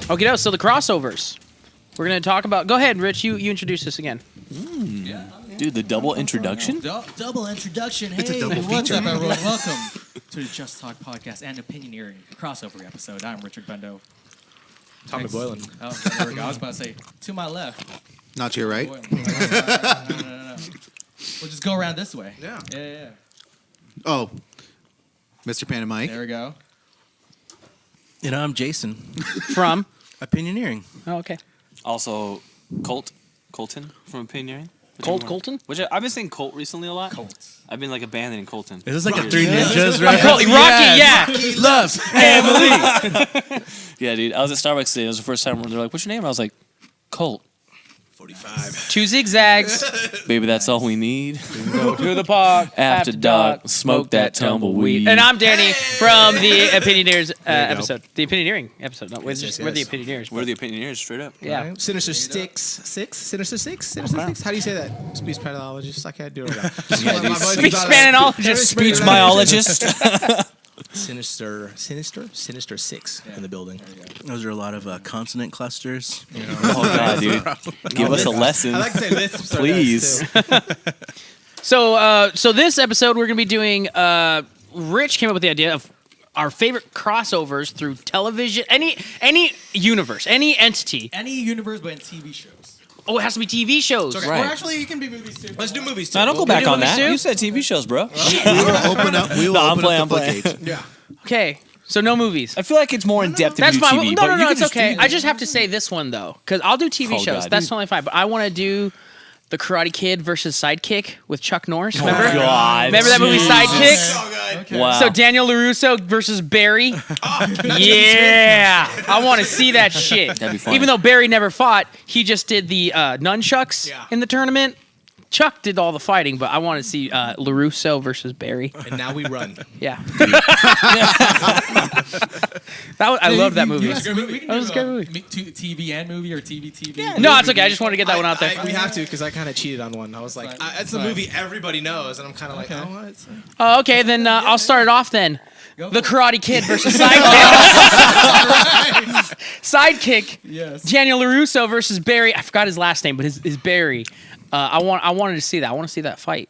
Okay, no. So the crossovers. We're gonna talk about. Go ahead, Rich. You introduce this again. Yeah. Dude, the double introduction? Double introduction. Hey, It's a double what's feature. up, everyone? Welcome to the Just Talk podcast and Opinioneering crossover episode. I'm Richard Bendo. Tommy Boylan. Oh, there we go. I was about to say, to my left. Not to your right. Boylan. No. We'll just go around this way. Yeah. Oh, Mr. Pan and Mike. There we go. You know, I'm Jason. From. Opinioneering. Oh, okay. Also, Colton from Opinioneering. Colton? Which I've been saying Colt recently a lot. Colt. I've been like abandoning Colton. Is this like a Three Ninjas reference? Rocky, yeah. He loves Emily. Yeah, dude. I was at Starbucks today. It was the first time where they're like, "What's your name?" I was like, "Colt." 45. 2 zigzags. Baby, that's all we need. Go to the park After dark, smoke that tumbleweed. And I'm Danny from the Opinioneers episode. The Opinioneering episode. No, we're the Opinioneers. We're the Opinioneers, straight up. Yeah. Sinister Sinister Six? How do you say that? Speech pathologist. I can't do it. Speech Spanologist. Speech biologist. Sinister Six in the building. Those are a lot of consonant clusters. You know. Oh, God, dude. Give us a lesson. I like to say lisps. Please. So this episode we're gonna be doing. Rich came up with the idea of our favorite crossovers through television, any universe, any entity. Any universe, but in TV shows. Oh, it has to be TV shows. Okay. Right. Or actually, you can be movies too. Let's do movies too. No, don't go back do on movies that. too? You said TV shows, bro. We will open up. We will I'm open playing, up the I'm playing. floodgates. Yeah. Okay, so no movies. I feel like it's more in depth if That's you do fine. TV. No, but you can it's just okay. do- I just have to say this one though, because I'll do TV Oh, shows. God, That's dude. totally fine. But I want to do the Karate Kid versus Sidekick with Chuck Norris. Remember? God. Remember that movie Jesus. Sidekick? Okay. Wow. So Daniel LaRusso versus Barry. Yeah, I want to see that shit. That'd be fun. Even though Barry never fought, he just did the nunchucks in the tournament. Chuck did all the fighting, but I want to see LaRusso versus Barry. And now we run. Yeah. I love that movie. That was a good movie. TV and movie or TV. Yeah. No, it's okay. I just wanted to get that one out there. We have to because I kind of cheated on one. I was like, Fine. it's a Fine. movie everybody knows, and I'm kind of like, Okay. oh, it's Oh, okay, then I'll start it off then. Go The for Karate Kid versus Sidekick. Sidekick. Yes. Daniel LaRusso versus Barry. I forgot his last name, but his Barry. I wanted to see that. I want to see that fight.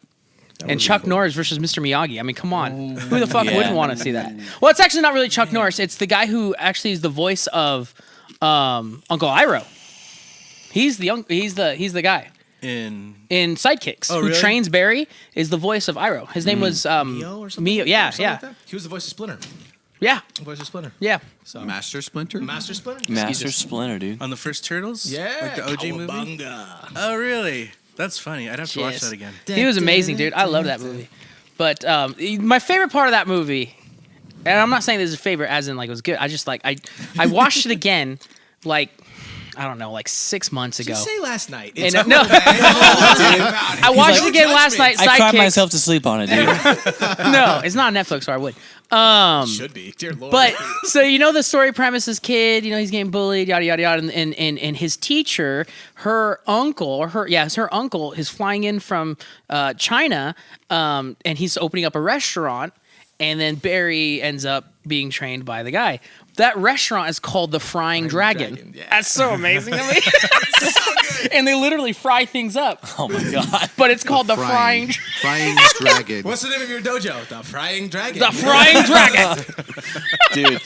And Chuck Norris versus Mr. Miyagi. I mean, come on. Who the fuck Yeah. wouldn't want to see that? Well, it's actually not really Chuck Norris. It's the guy who actually is the voice of Uncle Iroh. He's the guy In in Sidekicks Oh, who really? trains Barry. Is the voice of Iroh. His name was Neo or something. Mio. Yeah, Something yeah, like that? He was the voice of Splinter. yeah, Voice of Splinter. yeah. So Master Splinter? Master Splinter. Master Splinter, dude. on the first Turtles? Yeah. Like the OG movie? Oh, really? That's funny. I'd have to watch Yes. that again. He was amazing, dude. I love that movie. But my favorite part of that movie, and I'm not saying this is a favorite as in like it was good. I just like I watched it again, like I don't know, like 6 months ago. Just say last night. And, It's no, cool, man. I watched it again last night. I cried Sidekicks. myself to sleep on it, dude. No, it's not on Netflix, or I would. Should be. Dear Lord. But so you know the story premise: this kid, he's getting bullied, yada yada yada, and his teacher, her uncle is flying in from China, and he's opening up a restaurant, and then Barry ends up being trained by the guy. That restaurant is called the Frying Dragon. Yeah. That's so amazing to me. And they literally fry things up, Oh, my God. but it's called the Frying Dragon. What's the name of your dojo? The Frying Dragon. the Frying Dragon. Dude.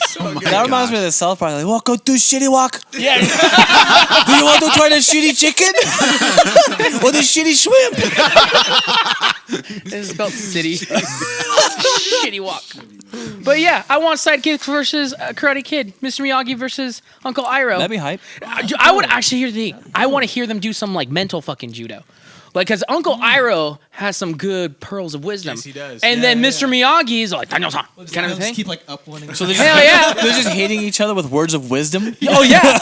That reminds me of the South Park. Like, welcome to Shitty Walk. Yeah. Do you want to try the shitty chicken? Or the shitty shrimp? This is called City. Shitty walk. But yeah, I want Sidekicks versus Karate Kid. Mr. Miyagi versus Uncle Iroh. That'd be hype. I would actually hear the thing. I want to hear them do some like mental fucking judo. Like, because Uncle Iroh has some good pearls of wisdom. Yes, he does. And then Mr. Miyagi's like, Daniel-san, kind of Just thing. keep like up one. So they're Hell yeah. They're just hitting each other with words of wisdom. Oh, yeah.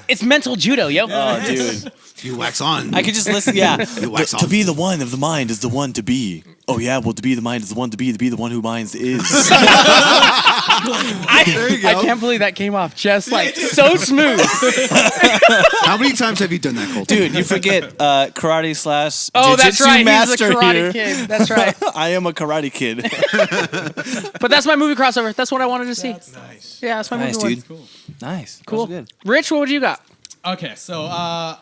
It's mental judo, yo. Oh, dude. You wax on. I could just listen. Yeah. You wax To off. be the one of the mind is the one to be. Oh, yeah. Well, to be the mind is the one to be the one who minds is. I can't believe that came off just like so smooth. How many times have you done that, Colton? Dude, you forget karate slash Oh, that's jiu-jitsu right. master Karate Kid. That's right. I am a Karate Kid. But that's my movie crossover. That's what I wanted to see. Nice. Yeah, that's my Nice, movie dude. one. Cool. Nice. Cool. That was good. Rich, what would you got? Okay, so I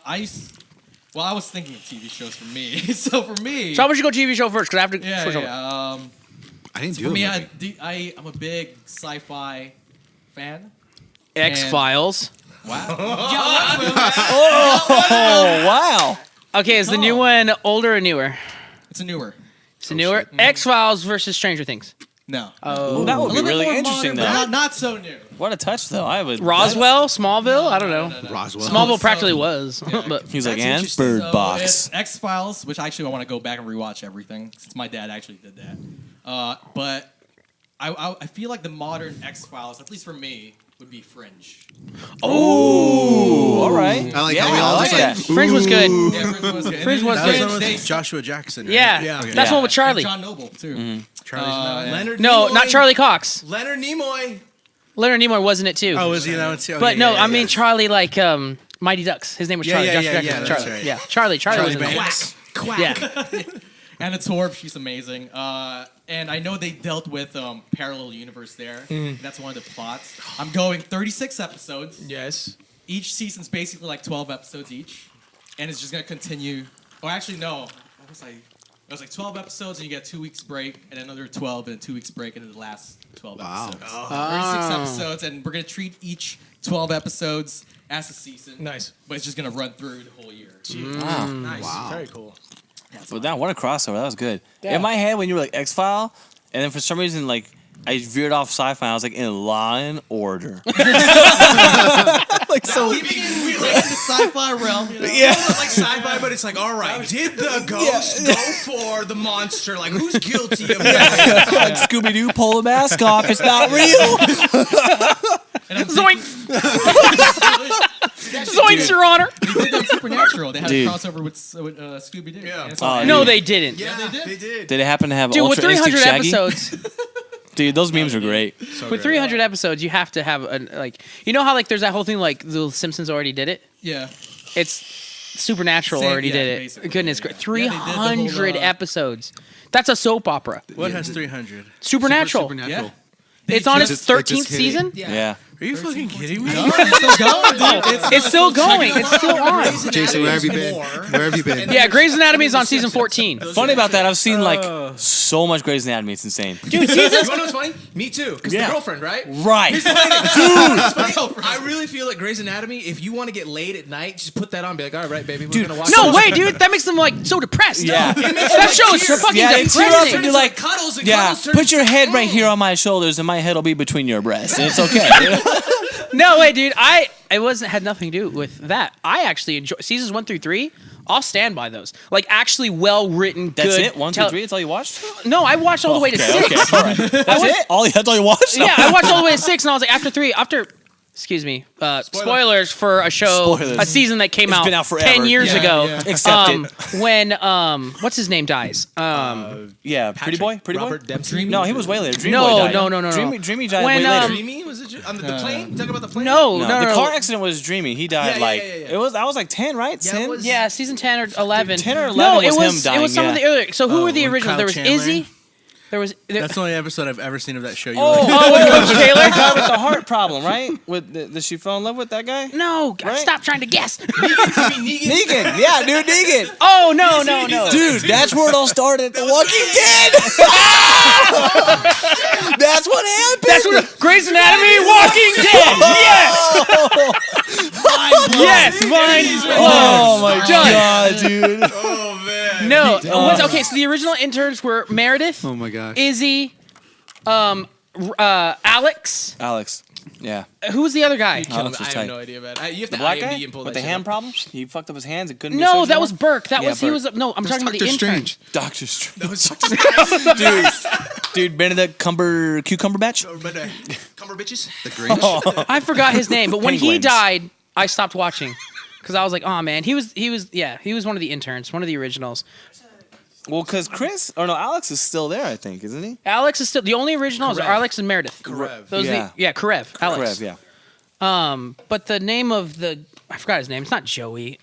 was thinking of TV shows for me. So for me, So how about you go TV show first? Because I have to yeah, switch over. yeah. I didn't do For it. me, I'm a big sci-fi fan. X-Files. Wow. Oh, wow. Okay, is the new one older or newer? It's a newer. It's a newer. X-Files versus Stranger Things. No. Well, that would A be little bit really more interesting, modern, but though. not so new. What a touch, though. I would. Roswell, Smallville. I don't know. Roswell. Smallville So- practically was, but He's like, That's and interesting. Bird So Box. it's X-Files, which actually I want to go back and rewatch everything since my dad actually did that. But I feel like the modern X-Files, at least for me, would be Fringe. Ooh, all right. I like Yeah, how we all I like just like, that. Fringe was good. Yeah, Fringe was good. Fringe was That was good. the one They- with Joshua Jackson. Right? Yeah, Yeah. that's Yeah. the one with Charlie. John Noble too. Charlie's Yeah. Leonard No, Nimoy. not Charlie Cox. Leonard Nimoy. Leonard Nimoy wasn't it too? Oh, was he that one too? but Okay, no, yeah, I yeah, mean yeah. Charlie, like Mighty Ducks. His name was Yeah, Charlie. yeah, Josh yeah, Jackson yeah, was that's Charlie. right. Yeah, Charlie was in Banks. it. Quack. Yeah, And it's Torb, she's amazing. And I know they dealt with parallel universe there. That's one of the plots. I'm going 36 episodes. Yes. Each season's basically like 12 episodes each, and it's just gonna continue. Oh, actually, no. What was I? It was like 12 episodes, and you get 2 weeks break, and another 12, and a 2 weeks break, and then the last 12 Wow. episodes. 36 episodes, and we're gonna treat each 12 episodes as a season. Nice. But it's just gonna run through the whole year. Wow. Nice. Wow. Very cool. But that, what a crossover. That was good. Yeah. In my head, when you were like X-File, and then for some reason, like, I veered off sci-fi. I was like, in Law and Order. Like, so. We like in the sci-fi realm, you know? Yeah. Like sci-fi, but it's like, all right, did the ghost go for the monster? Like, who's guilty of that? Like, Scooby-Doo, pull the mask off. It's not real. Zoinks! Zoinks, Your Honor. They did that Supernatural. They had Dude. a crossover with Scooby-Doo. Yeah. And it's Oh, like- No, dude. they didn't. Yeah, they did. they did. Did it happen to have Dude, with Ultra Instinct 300 Shaggy? episodes, Dude, those memes are great. with 300 episodes, you have to have like, you know how like there's that whole thing like the Simpsons already did it. Yeah. It's Supernatural Same- already yeah, did it. basically, Goodness, yeah, great. yeah. Yeah, they did the whole, 300 episodes. That's a soap opera. What has 300? Supernatural. Supernatural. Yeah. It's on its just- it just 13th hit it. season. Yeah. Are you fucking kidding me? It's still going, dude. It's still going. It's still on. Jason, where have you been? Where have you been? Yeah, Grey's Anatomy is on season 14. Funny about that, I've seen like so much Grey's Anatomy. It's insane. Dude, You season. wanna know what's funny? Me too. Because Yeah. the girlfriend, right? Right. I really feel like Grey's Anatomy, if you want to get laid at night, just put that on. Be like, all right, baby, we're gonna watch No this. way, dude. That makes them like so depressed. Yeah. That show is so fucking Yeah, it's depressing. rough and you're like, cuddles and yeah, cuddles turn put your head right here on my shoulders and my head will be between your breasts. And it's okay. No way, dude. It wasn't had nothing to do with that. I actually enjoy seasons 1 through 3. I'll stand by those. Like actually well written. That's good it? 1, 2, 3? That's all you watched? No, I watched all the way to 6. Okay, all right. That's it? That's all you watched? Yeah, I watched all the way to 6, and I was like, after. Excuse me. Spoilers for a show, Spoilers. a season that came It's been out forever. 10 years Yeah, ago. yeah. Accept it. When what's his name dies? Yeah, Pretty Boy? Pretty Robert Boy? Dempsey. No, he was way later. Dreamy No, Boy died. no. Dreamy died When, way later. Dreamy? Was it on the plane? You talking about the plane? No, No, no, the no. car accident was Dreamy. He died Yeah, like yeah. it was. I was like 10, right? Yeah, it 10? was- Yeah, season 10 or 11. 10 or 11 No, was it him was dying, it was some of yeah. the earlier. So who were the when originals? Kyle There was Chandler? Izzy. There, That's the only episode I've ever seen of that show. You oh, like. with Coach Taylor. The guy with the heart problem, right? Did she fall in love with that guy? No, Right? stop trying to guess. Negan. Yeah, dude, Negan. Oh no. Dude, that's where it all started. The Walking Dead. That's what happened. That's what Grey's Anatomy, Walking Dead. Yes, mind blown. Oh my Done. god, dude. No, okay. So the original interns were Meredith, Oh my gosh. Izzy, Alex. Alex. Yeah. Who was the other guy? Alex was I tight. have no idea, man. You have to Black IMDb guy and pull with that the shit hand up. problems. He fucked up his hands. It couldn't. be No, surgery that was anymore? Burke. That Yeah, was he Burke. was. No, I'm talking about the Doctor intern. Strange. Doctor Strange. That was Dr. Dude, Benedict Cumberbatch. Cumber bitches. The Grinch. I forgot his name, but when he Penguins. died, I stopped watching because I was like, oh man, he was one of the interns, one of the originals. Well, because Alex is still there, I think, isn't he? Alex is still the only originals are Karev. Alex and Meredith. Karev. Those Yeah. Karev. Alex. Correct, yeah. But the name of I forgot his name. It's not Joey.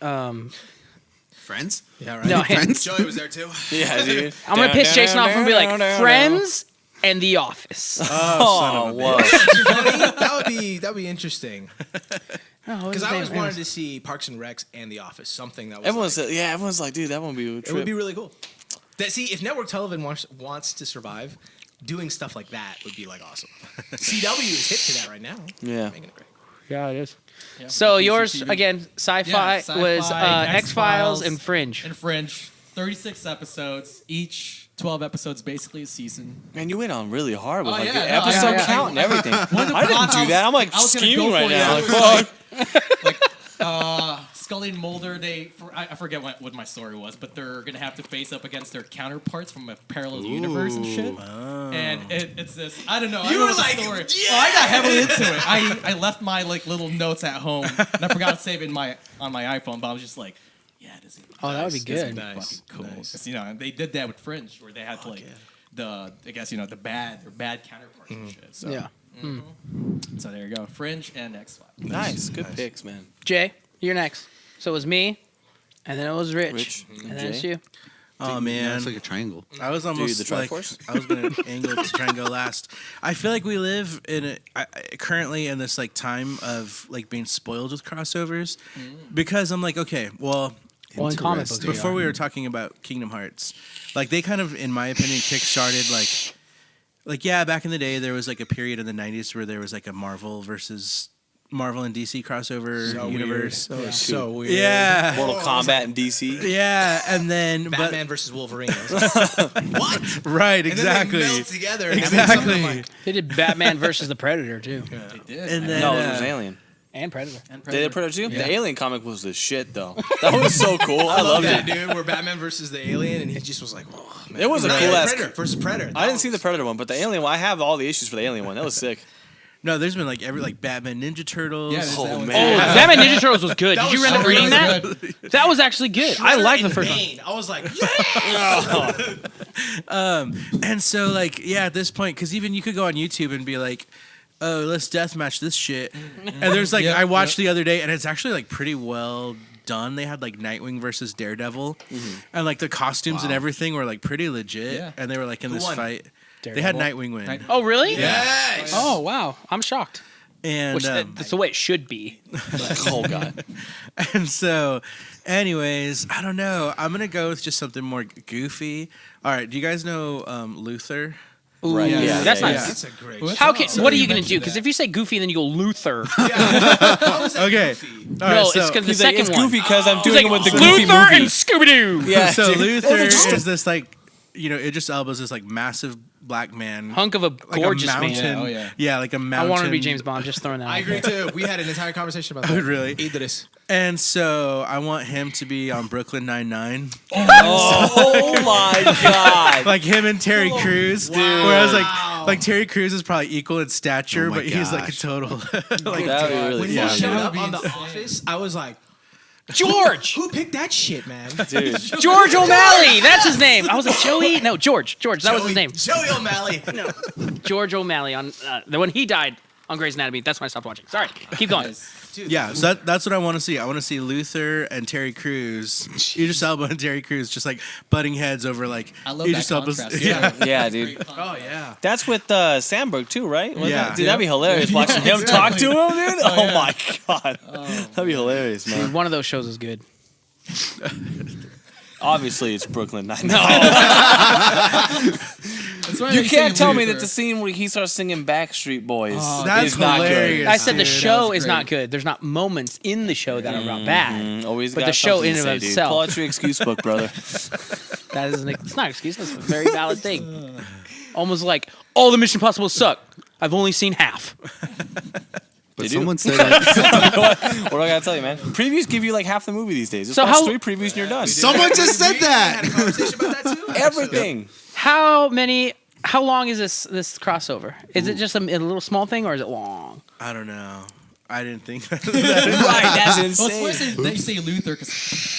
Friends? Yeah, right. No, Friends? Joey was there too. Yeah, dude. I'm gonna piss Jason off and be like, Friends and The Office. Oh, whoa. That would be interesting. Because I always wanted to see Parks and Recs and The Office, something that was. Everyone's like, dude, that won't be a trip. It would be really cool. See, if network television wants to survive, doing stuff like that would be like awesome. CW is hip to that right now. Yeah. Making it great. Yeah, it is. Yeah, So PCTV. yours again, sci-fi, was X-Files and Fringe. And Fringe, 36 episodes each. 12 episodes basically a season. Man, you went on really hard with Oh, like yeah, the no, episode yeah. count and everything. One of the I didn't plots do that. I'm like I was gonna scheming go right for, now. yeah, Like, it was fuck. Scully and Mulder, I forget what my story was, but they're gonna have to face up against their counterparts from a parallel universe and shit. And it's this. I don't know. I You don't were know the like, story. yeah! Oh, I got heavily into it. I left my like little notes at home, and I forgot to save it on my iPhone. But I was just like, yeah, this is. Oh, that would be good. Nice. Fucking cool. Nice. 'Cause, and they did that with Fringe, where they had to the bad counterparts and shit. So, Yeah. so there you go, Fringe and X-Files. Nice. Good picks, man. Jay, you're next. So it was me, and then it was Rich, and then it's Jay. you. Oh man, It's like a triangle. I was almost the like Triforce? I was gonna angle to try and go last. I feel like we live currently in this like time of like being spoiled with crossovers, because I'm like, okay, well, Well, in comic books, before we were talking about Kingdom Hearts, like they kind of, in my opinion, kickstarted like yeah, back in the day there was like a period in the '90s where there was like a Marvel and DC crossover universe. So weird. Yeah. Mortal Kombat in DC. Yeah, and then Batman versus Wolverine. I was like, what? right, And exactly. then they meld together. And have something Exactly. like- They did Batman versus the Predator too, They did. And then No, it was Alien. and Predator. They did Predator too? The Alien comic was the shit, though. That was so cool. I loved that it. dude, where Batman versus the alien, and he just was like, oh, man. It was a No, cool ass. Predator versus Predator. I didn't see the Predator one, but the Alien one, I have all the issues for the Alien one. That was sick. No, there's been like Batman Ninja Turtles. Yeah, there's that Oh, one. man. Oh, Batman Ninja Turtles was good. Did you end up so reading that? good. That was actually good. I liked the first one. I was like, yeah. And so like at this point, because even you could go on YouTube and be like, oh, let's deathmatch this shit. And there's like, Yep, I watched the other day, and it's actually like pretty well done. They had like Nightwing versus Daredevil, and like the costumes and everything were like pretty legit. Yeah. And they were like in this won? fight. They had Nightwing win. Oh, really? Yes. Oh, wow. I'm shocked. And Which that's the way it should be. Oh, God. and so, anyways, I don't know. I'm gonna go with just something more goofy. All right, do you guys know Luther? Right. Yeah. That's yeah, nice. That's a great. Well, How can? So What are you you gonna do? mentioned Because that. if you say goofy, then you go Luther. Okay. All right, No, so, it's because the He's like, second it's one. goofy because I'm He's doing like it with the goofy Luther movie. and Scooby Doo. Yeah, so dude. Luther Just- is this like, Idris Elba's this like massive black man, Hunk of a like gorgeous a mountain. man. Yeah, oh, yeah. Yeah, like a I mountain. want to be James Bond. Just throwing that. I out agree there. too. We had an entire conversation about Oh, that. really? Idris. And so I want him to be on Brooklyn Nine-Nine, Oh, my God. like him and Terry Crews. Whereas like Terry Crews is probably equal in stature, Oh my but he's like a gosh. total. That would be really When he fun. showed That up would be on The insane. Office, I was like, George. who picked that shit, man? Dude. George O'Malley. That's his name. I was like Joey. No, George. George. That was his name. Joey O'Malley. George O'Malley on when he died on Grey's Anatomy. That's when I stopped watching. Sorry. Keep going. Dude, Yeah, so that's what I want to see. I want to see Luther and Terry Crews, Idris Elba and Terry Crews, just like butting heads over like I love Idris that Elba's. contrast. Yeah. Yeah, dude. Oh yeah. That's with Sandberg, too, right? Wasn't Yeah. it? Dude, that'd be hilarious watching him talk to him, dude. Oh, my God. That'd be hilarious, man. Dude, one of those shows is good. Obviously, it's Brooklyn Nine-Nine. That's why You they can't say tell me Luther. that the scene where he starts singing Backstreet Boys That's is not hilarious. good. I said the Dude, show was is great. not good. There's not moments in the show that are bad. Always But got the show something in to and say, of dude. itself. Pull out your excuse book, brother. That is it's not an excuse. That's a very valid thing. Almost like all the Mission Impossible suck. I've only seen half. But They do. someone said like, What do I gotta tell you, man? Previews give you like half the movie these days. Just So watch how- 3 previews and you're done. someone just said We had a that. conversation about that too. Everything. How long is this crossover? Is it just a little small thing or is it long? I don't know. I didn't think that. Right, that's insane. Well, it's funny that you say Luther because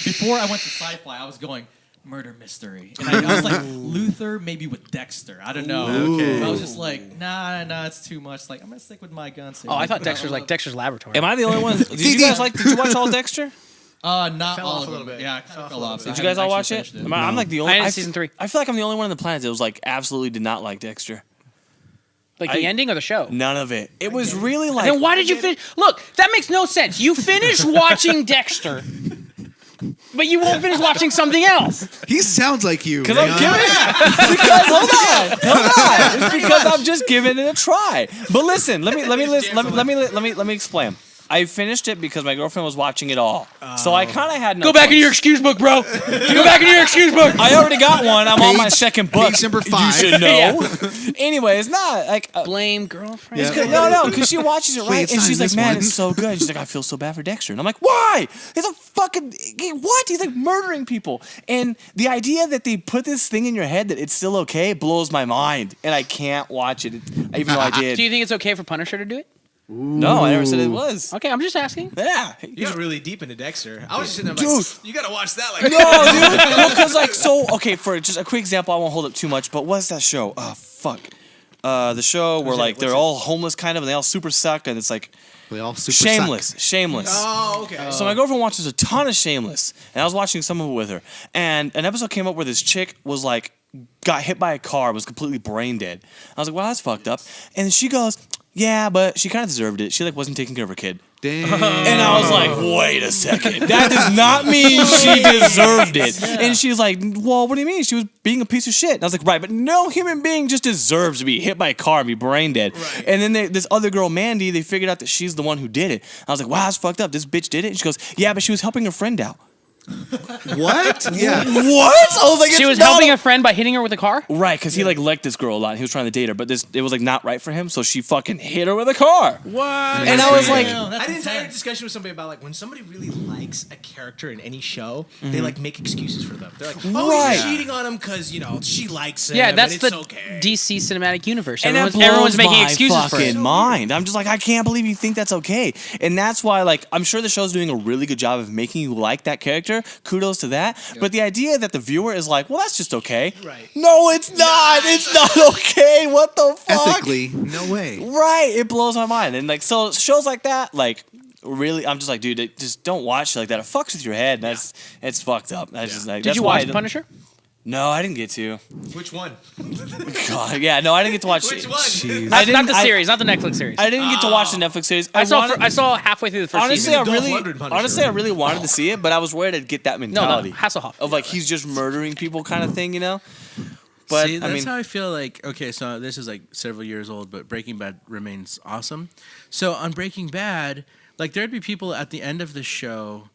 before I went to sci-fi, I was going murder mystery, and I was like Luther maybe with Dexter. I don't know. Okay. I was just like, nah, it's too much. Like I'm gonna stick with my guns. Oh, I thought Dexter's like Dexter's Laboratory. Am I the only one? Did you watch all Dexter? Not Fell all off of a little them. bit. Yeah, I kinda fell off. Did you guys all watch it? I'm like the only. I ended I season 3. I feel like I'm the only one on the planet that was like absolutely did not like Dexter. Like the ending or the show? None of it. It was really like. Then why did you finish? Look, that makes no sense. You finished watching Dexter, but you won't finish watching something else. He sounds like you. Because I'm giving because hold on. It's because I'm just giving it a try. But listen, let me explain. I finished it because my girlfriend was watching it all, so I kind of had no. Go back choice. into your excuse book, bro. Go back into your excuse book. I already got one. I'm on my second book. Page number 5. You should know. Anyway, it's not like. Blame girlfriend. Yeah. No, because she watches it, right? it's And not she's in like, this man, one." it's so good. She's like, I feel so bad for Dexter. And I'm like, why? He's a fucking, what? He's like murdering people. And the idea that they put this thing in your head that it's still okay blows my mind. And I can't watch it, even though I Do did. you think it's okay for Punisher to do it? No, I never said it was. Okay, I'm just asking. Yeah. He's really deep into Dexter. I was just sitting there Dude. like, you gotta watch that. Like, No, dude. Well, because like, so, okay, for just a quick example, I won't hold up too much, but what's that show? Oh, fuck. The show where like they're all homeless kind of and they all super suck and it's like They all super Shameless. suck. Shameless. Oh, okay. So my girlfriend watches a ton of Shameless, and I was watching some of it with her. And an episode came up where this chick was like, got hit by a car, was completely brain dead. I was like, wow, that's fucked up. And then she goes, yeah, but she kind of deserved it. She like wasn't taking care of her kid. Damn. And I was like, wait a second. That does not mean she deserved it. And she's like, well, what do you mean? She was being a piece of shit. And I was like, right, but no human being just deserves to be hit by a car and be brain dead. Right. And then this other girl, Mandy, they figured out that she's the one who did it. I was like, wow, that's fucked up. This bitch did it. And she goes, yeah, but she was helping her friend out. What? Yeah. What? I was like, She it's was not helping a friend by hitting her with a car? Right, because he like liked this girl a lot. He was trying to date her, but it was like not right for him. So she fucking hit her with a car. What? And I was like, I had an entire discussion with somebody about like when somebody really likes a character in any show, they like make excuses for them. They're like, oh, Right. he's cheating on him because she likes him. Yeah, that's and the it's okay. DC cinematic universe. and that Everyone's making blows my excuses for fucking it. mind. I'm just like, I can't believe you think that's okay. And that's why, like, I'm sure the show's doing a really good job of making you like that character. Kudos to that. But the idea that the viewer is like, well, that's just okay. Right. No, it's not. It's not okay. What the fuck? Ethically, no way. Right. It blows my mind. And like, so shows like that, like, really, I'm just like, dude, just don't watch shit like that. It fucks with your head. It's fucked up. That's just like. Did that's you why I watch don't- Punisher? No, I didn't get to. Which one? God, yeah, no, I didn't get to watch. Which one? Not didn't- the series, not the Netflix series. I didn't get to watch the Netflix series. I saw halfway through the first Honestly, season. I Dolph really, Lundgren Punisher. I really wanted to see it, but I was worried I'd get that No, mentality Hasselhoff. of like he's just murdering people kind of thing, you know. But See, that's I mean, how I feel like, okay, so this is like several years old, but Breaking Bad remains awesome. So on Breaking Bad, like there'd be people at the end of the show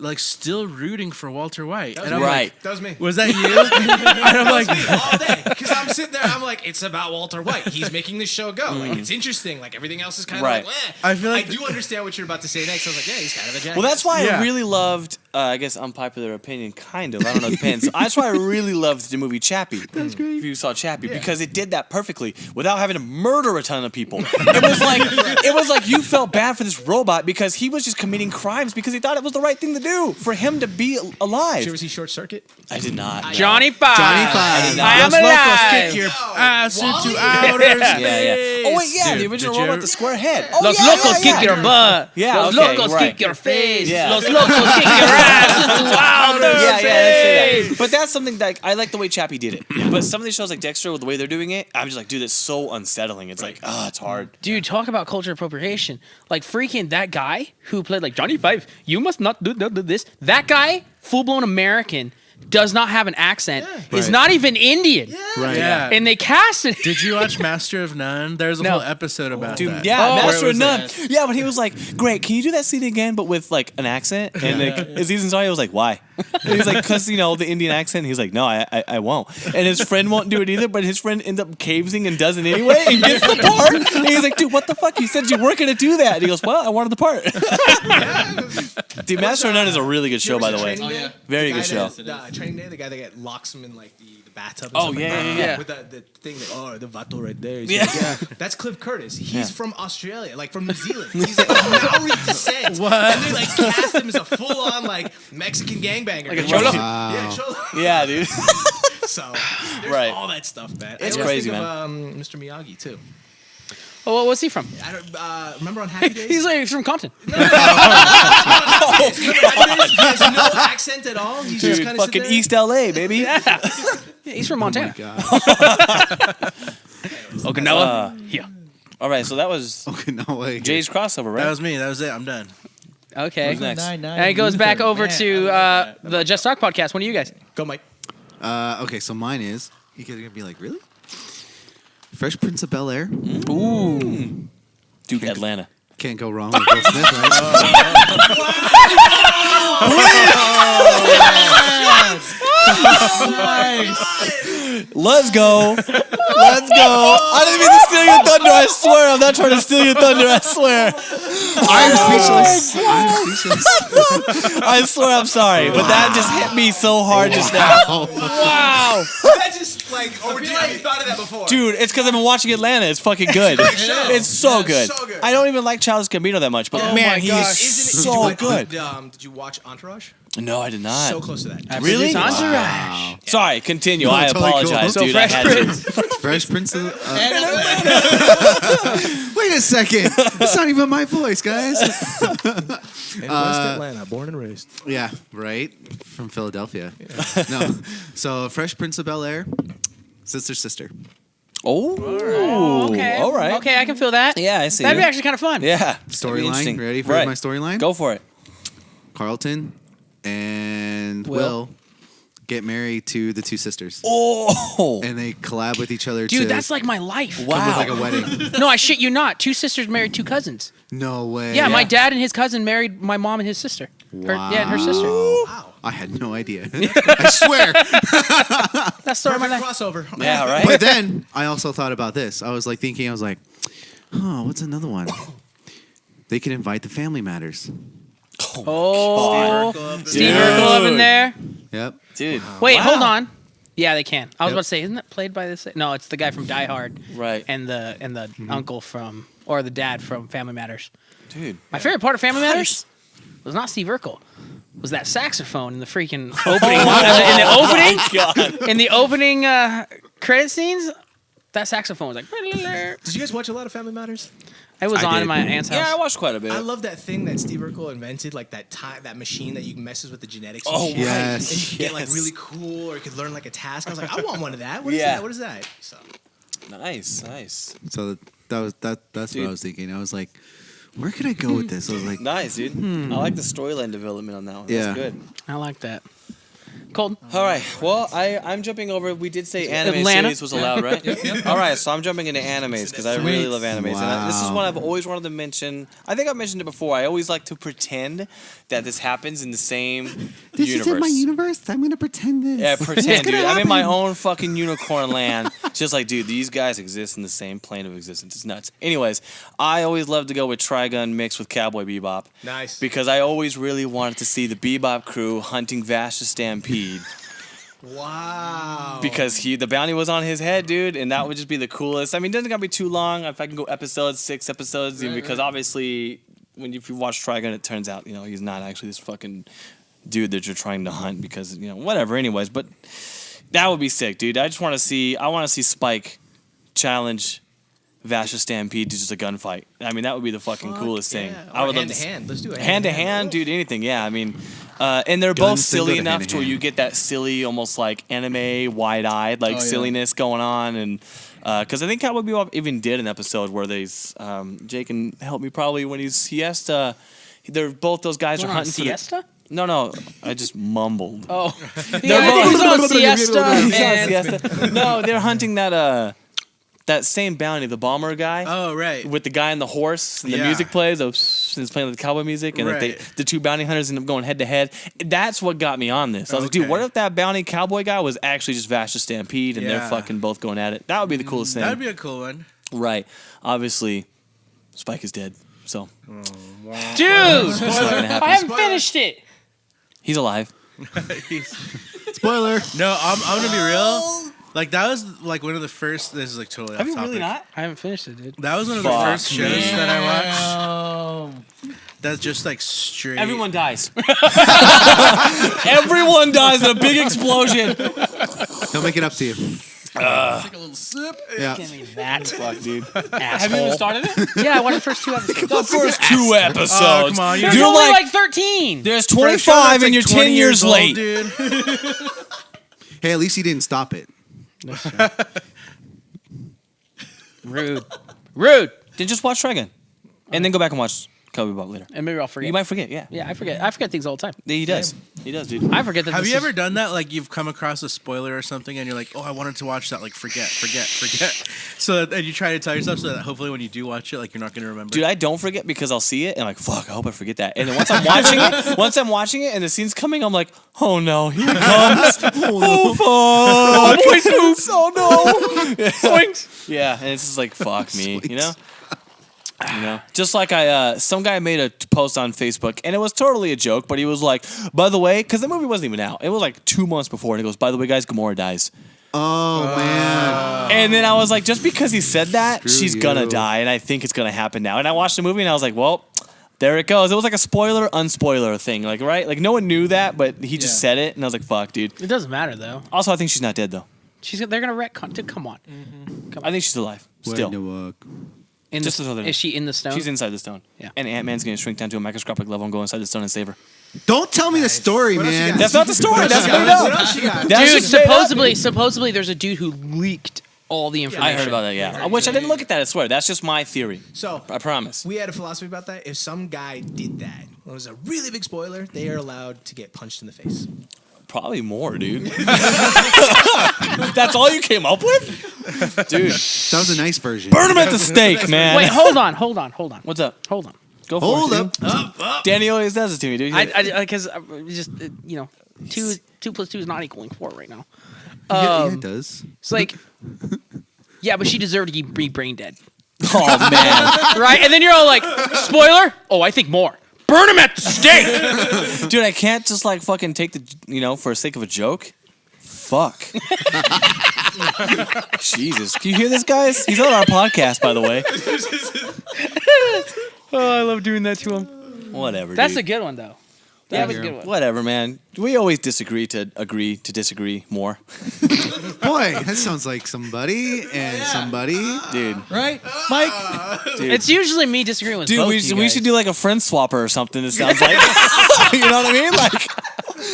like still rooting for Walter White. And I'm right. That was me. like, was that you? And I'm like, all day because I'm sitting there. I'm like, it's about Walter White. He's making this show go. Like it's interesting. Like everything else is kind of Right. like. Eh. I feel like I do understand what you're about to say next. I was like, yeah, he's kind of a jackass. Well, that's why Yeah. I really loved. I guess unpopular opinion, kind of. I don't know. It depends. That's why I really loved the movie Chappie. That's great. If you saw Chappie, because it did that perfectly without having to murder a ton of people. It was like you felt bad for this robot because he was just committing crimes because he thought it was the right thing to do for him to be Did you alive. ever see Short Circuit? I did not. no. Johnny Five. Johnny Five. I am Los Locos alive. kick your ass Wally? into outer space. Yeah. Oh wait, yeah, Dude, the original did you robot, ever- the square head. Oh, Los yeah, Locos yeah, kick yeah. your butt. Yeah, Los okay, Locos right. kick your face. Yeah. Los Locos kick your ass into outer Yeah, let's say space. that. But that's something that I like the way Chappie did it. But some of these shows like Dexter, with the way they're doing it, I'm just like, dude, it's so unsettling. It's like, it's hard. Dude, talk about culture appropriation. Like freaking that guy who played like Johnny Five, you must not do this. That guy, full blown American, does not have an accent. Is Right. not even Indian. Right. Yeah. And they casted Did you watch Master of None? There's a No. whole episode about Dude, that. yeah, Oh, Master where of it None. was Yeah, but he was like, great, can you do that scene again, but with like an accent? And like, Aziz Ansari was like, why? And he's like, because, the Indian accent. He's like, no, I won't. And his friend won't do it either, but his friend ends up caving and does it anyway and gets the part. And he's like, dude, what the fuck? You said you weren't going to do that. And he goes, well, I wanted the part. Dude, Master of None is a really good show, by the way. Training Day? yeah. Very The good guy show. that- Training Day, the guy that locks him in like the bathtub. And Oh, stuff like yeah, that. yeah. With the thing that the vato right there. He's Yeah. like, that's Cliff Curtis. He's from Australia, like from New Zealand. He's like Maori descent. What? And they like cast him as a full on like Mexican gangbanger. Like a cholo? Yeah, cholo. Yeah, dude. So there's Right. all that stuff, man. It's I always crazy, think man. Of, Mr. Miyagi too. Oh, what's he from? I don't remember on Happy Days. He's like from Compton. Remember Happy this? He has no accent at all. He's just Dude, kind of fucking East LA, baby. Yeah, he's from Montana. Okinawa. Yeah. All right, so that was Okay, no way. Jay's crossover, right? That was me. That was it. I'm done. Okay. Who's next? And it goes back over to the Just Talk podcast. One of you guys. Go, Mike. Okay, so mine is. You guys are gonna be like, really? Fresh Prince of Bel Air. Ooh. Dude, Atlanta. Can't go wrong with Will Smith, right? Let's go. Let's go. I didn't mean to steal your thunder. I swear. I'm not trying to steal your thunder. I swear. I'm speechless. I'm speechless. I swear I'm sorry. But that just hit me so hard just now. Wow. That just like overdue. I thought of that before. Dude, it's because I've been watching Atlanta. It's fucking good. It's so good. so good. I don't even like Childish Gambino that much, but man, he's so good. Did you watch Entourage? No, I did not. So close to that. Really? Entourage. Sorry, continue. No, I totally cool. apologize, So dude. I Fresh had Prince. Fresh Prince of. Wait a second. It's not even my voice, guys. In West Atlanta, born and raised. Yeah, right. From Philadelphia. No. So Fresh Prince of Bel Air, sister. Oh, Okay. all right. Okay, I can feel that. Yeah, I see. That'd be you. actually kind of fun. Yeah. That'd be Storyline. interesting. Ready for Right. my storyline? Go for it. Carlton and Will get married to the two sisters. Oh. And they collab with each other Dude, to that's like my life. come Wow. with like a wedding. No, I shit you not. Two sisters married two cousins. No way. Yeah, my dad and his cousin married my mom and his sister. Yeah, and her sister. Wow. I had no idea. I swear. That's the story of my life. Crossover. Yeah, right? But then I also thought about this. I was like thinking, oh, what's another one? They could invite the Family Matters. Oh, Steve Dude. Urkel up in there. Yep. Dude. Wait, Wow. hold on. Yeah, they can. I was Yep. about to say, isn't that played by this? No, it's the guy from Die Hard. Right. And the uncle from, or the dad from Family Matters. Dude. My favorite part of Family Matters was not Steve Urkel. Was that saxophone in the freaking opening? in the opening credit scenes? That saxophone was like. Did you guys watch a lot of Family Matters? It was I on did. in my aunt's house. Yeah, I watched quite a bit. I love that thing that Steve Urkel invented, like that machine that you messes with the genetics. And Oh, shit. yes. And you could get like Yes. really cool, or you could learn like a task. I was like, I want one of that. What is Yeah. that? What is that? So Nice, nice. So that's what Dude. I was thinking. I was like, where could I go with this? I was like, Nice, dude. I like the storyline development on that one. Yeah. That's good. I like that. Colton. All right. Well, I'm jumping over. We did say anime Atlanta. series was allowed, right? All right. So I'm jumping into animes because I really love animes. And this is Wow. one I've always wanted to mention. I think I've mentioned it before. I always like to pretend that this happens in the same this universe. is in my universe. I'm gonna pretend this. Yeah, pretend, dude. gonna I'm in my happen. own fucking unicorn land. Just like, dude, these guys exist in the same plane of existence. It's nuts. Anyways, I always love to go with Trigun mixed with Cowboy Bebop. nice. Because I always really wanted to see the Bebop crew hunting Vash the Stampede. Wow. Because the bounty was on his head, dude, and that would just be the coolest. I mean, it doesn't gotta be too long. If I can go episodes, 6 episodes, because obviously, if you watch Trigun, it turns out he's not actually this fucking dude that you're trying to hunt because whatever. Anyways, but that would be sick, dude. I want to see Spike challenge Vash the Stampede to just a gunfight. I mean, that would be the fucking coolest thing. I would love hand to to hand. Let's do it. hand to hand, dude. Anything, yeah. I mean, and they're both Guns silly single to enough hand to to where hand. you get that silly, almost like anime, wide-eyed, like silliness going on, and because I think Cowboy Bebop even did an episode where Jay can help me probably when he has to. They're both those guys are Going on hunting for the. siesta? No, I just mumbled. Oh. Yeah, he was on siesta. He's on and- siesta. No, they're hunting that same bounty, the bomber guy. Oh, right. With the guy and the horse, and the Yeah. music plays, and it's playing the cowboy music, and like Right. the two bounty hunters end up going head to head. That's what got me on this. I was like, dude, Okay. what if that bounty cowboy guy was actually just Vash the Stampede, and they're Yeah. fucking both going at it? That would be the coolest thing. That'd be a cool one. Right. Obviously, Spike is dead, so Dude, it's not gonna happen. I haven't finished it. He's alive. Spoiler. No, I'm gonna be real. Like that was like one of the first. This is like totally Have off you topic. really not? I haven't finished it, dude. That was one of the Fuck, first shows man. that I watched. That's just like straight. Everyone dies. Everyone dies in a big explosion. He'll make it up to you. Take a little sip. Yeah. Give me that. Fuck, dude. Asshole. Have you even started it? Yeah, I watched the first 2 episodes. The first 2 episodes. Oh, come on. There's You're only like, like 13. there's For a show 25 that's, and like, you're 20 10 years old, late. dude. Hey, at least he didn't stop it. Rude. Rude. Then just watch Try again. And then go back and watch Cowboy Bebop later. And maybe I'll forget. You might forget, yeah. Yeah, I forget. I forget things all the time. He does. He does, dude. I forget that. Have this you is- ever done that? Like you've come across a spoiler or something, and you're like, "Oh, I wanted to watch that." Like, forget. So and you try to tell yourself so that hopefully when you do watch it, like you're not going to remember. Dude, I don't forget because I'll see it and I'm like, fuck, I hope I forget that. And then once I'm watching it and the scene's coming, I'm like, oh no, here it comes. Oh fuck. Oh no. Yeah, and it's just like, fuck me, you know? You know, just like some guy made a post on Facebook, and it was totally a joke, but he was like, by the way, because the movie wasn't even out. It was like 2 months before, and he goes, by the way, guys, Gamora dies. Oh man. And then I was like, just because he said that, Screw she's gonna you. die, and I think it's gonna happen now. And I watched the movie, and I was like, well, there it goes. It was like a spoiler, unspoiler thing, like, right? Like, no one knew that, but he just said it, and I was like, fuck, dude. It doesn't matter though. Also, I think she's not dead, though. They're gonna retcon. Dude, come on. I think she's alive, still. In Just the, so that- is she in the stone? She's inside the stone. Yeah. And Ant-Man's gonna shrink down to a microscopic level and go inside the stone and save her. Don't tell me the story, What else you man. got? That's not the story. That's made What up. else you got? That's Dude, just made up. supposedly, there's a dude who leaked all the information. I heard about that, yeah. Which I didn't look at that, I swear. That's just my theory. So I promise. we had a philosophy about that. If some guy did that, it was a really big spoiler, they are allowed to get punched in the face. Probably more, dude. That's all you came up with? Dude. That was a nice version. Burn him at the stake, man. Wait, hold on. What's up? Hold on. Go for Hold it. up. Dude. Danny always does it to me, dude. Because just you know, two plus two is not equaling 4 right now. Yeah, it does. It's like, yeah, but she deserved to be brain dead, Oh, man. right? And then you're all like, spoiler? Oh, I think more. Burn him at the stake. Dude, I can't just like fucking take the, for the sake of a joke. Fuck. Jesus. Can you hear this, guys? He's on our podcast, by the way. Oh, I love doing that to him. Whatever, That's dude. a good one, though. Yeah, That was a good one. Whatever, man. We always disagree to agree to disagree more. Boy, that sounds like somebody and somebody. Dude. Right? Mike? Dude. It's usually me disagreeing with Dude, both we you should guys. do like a friend swapper or something, it sounds like. You know what I mean? Like,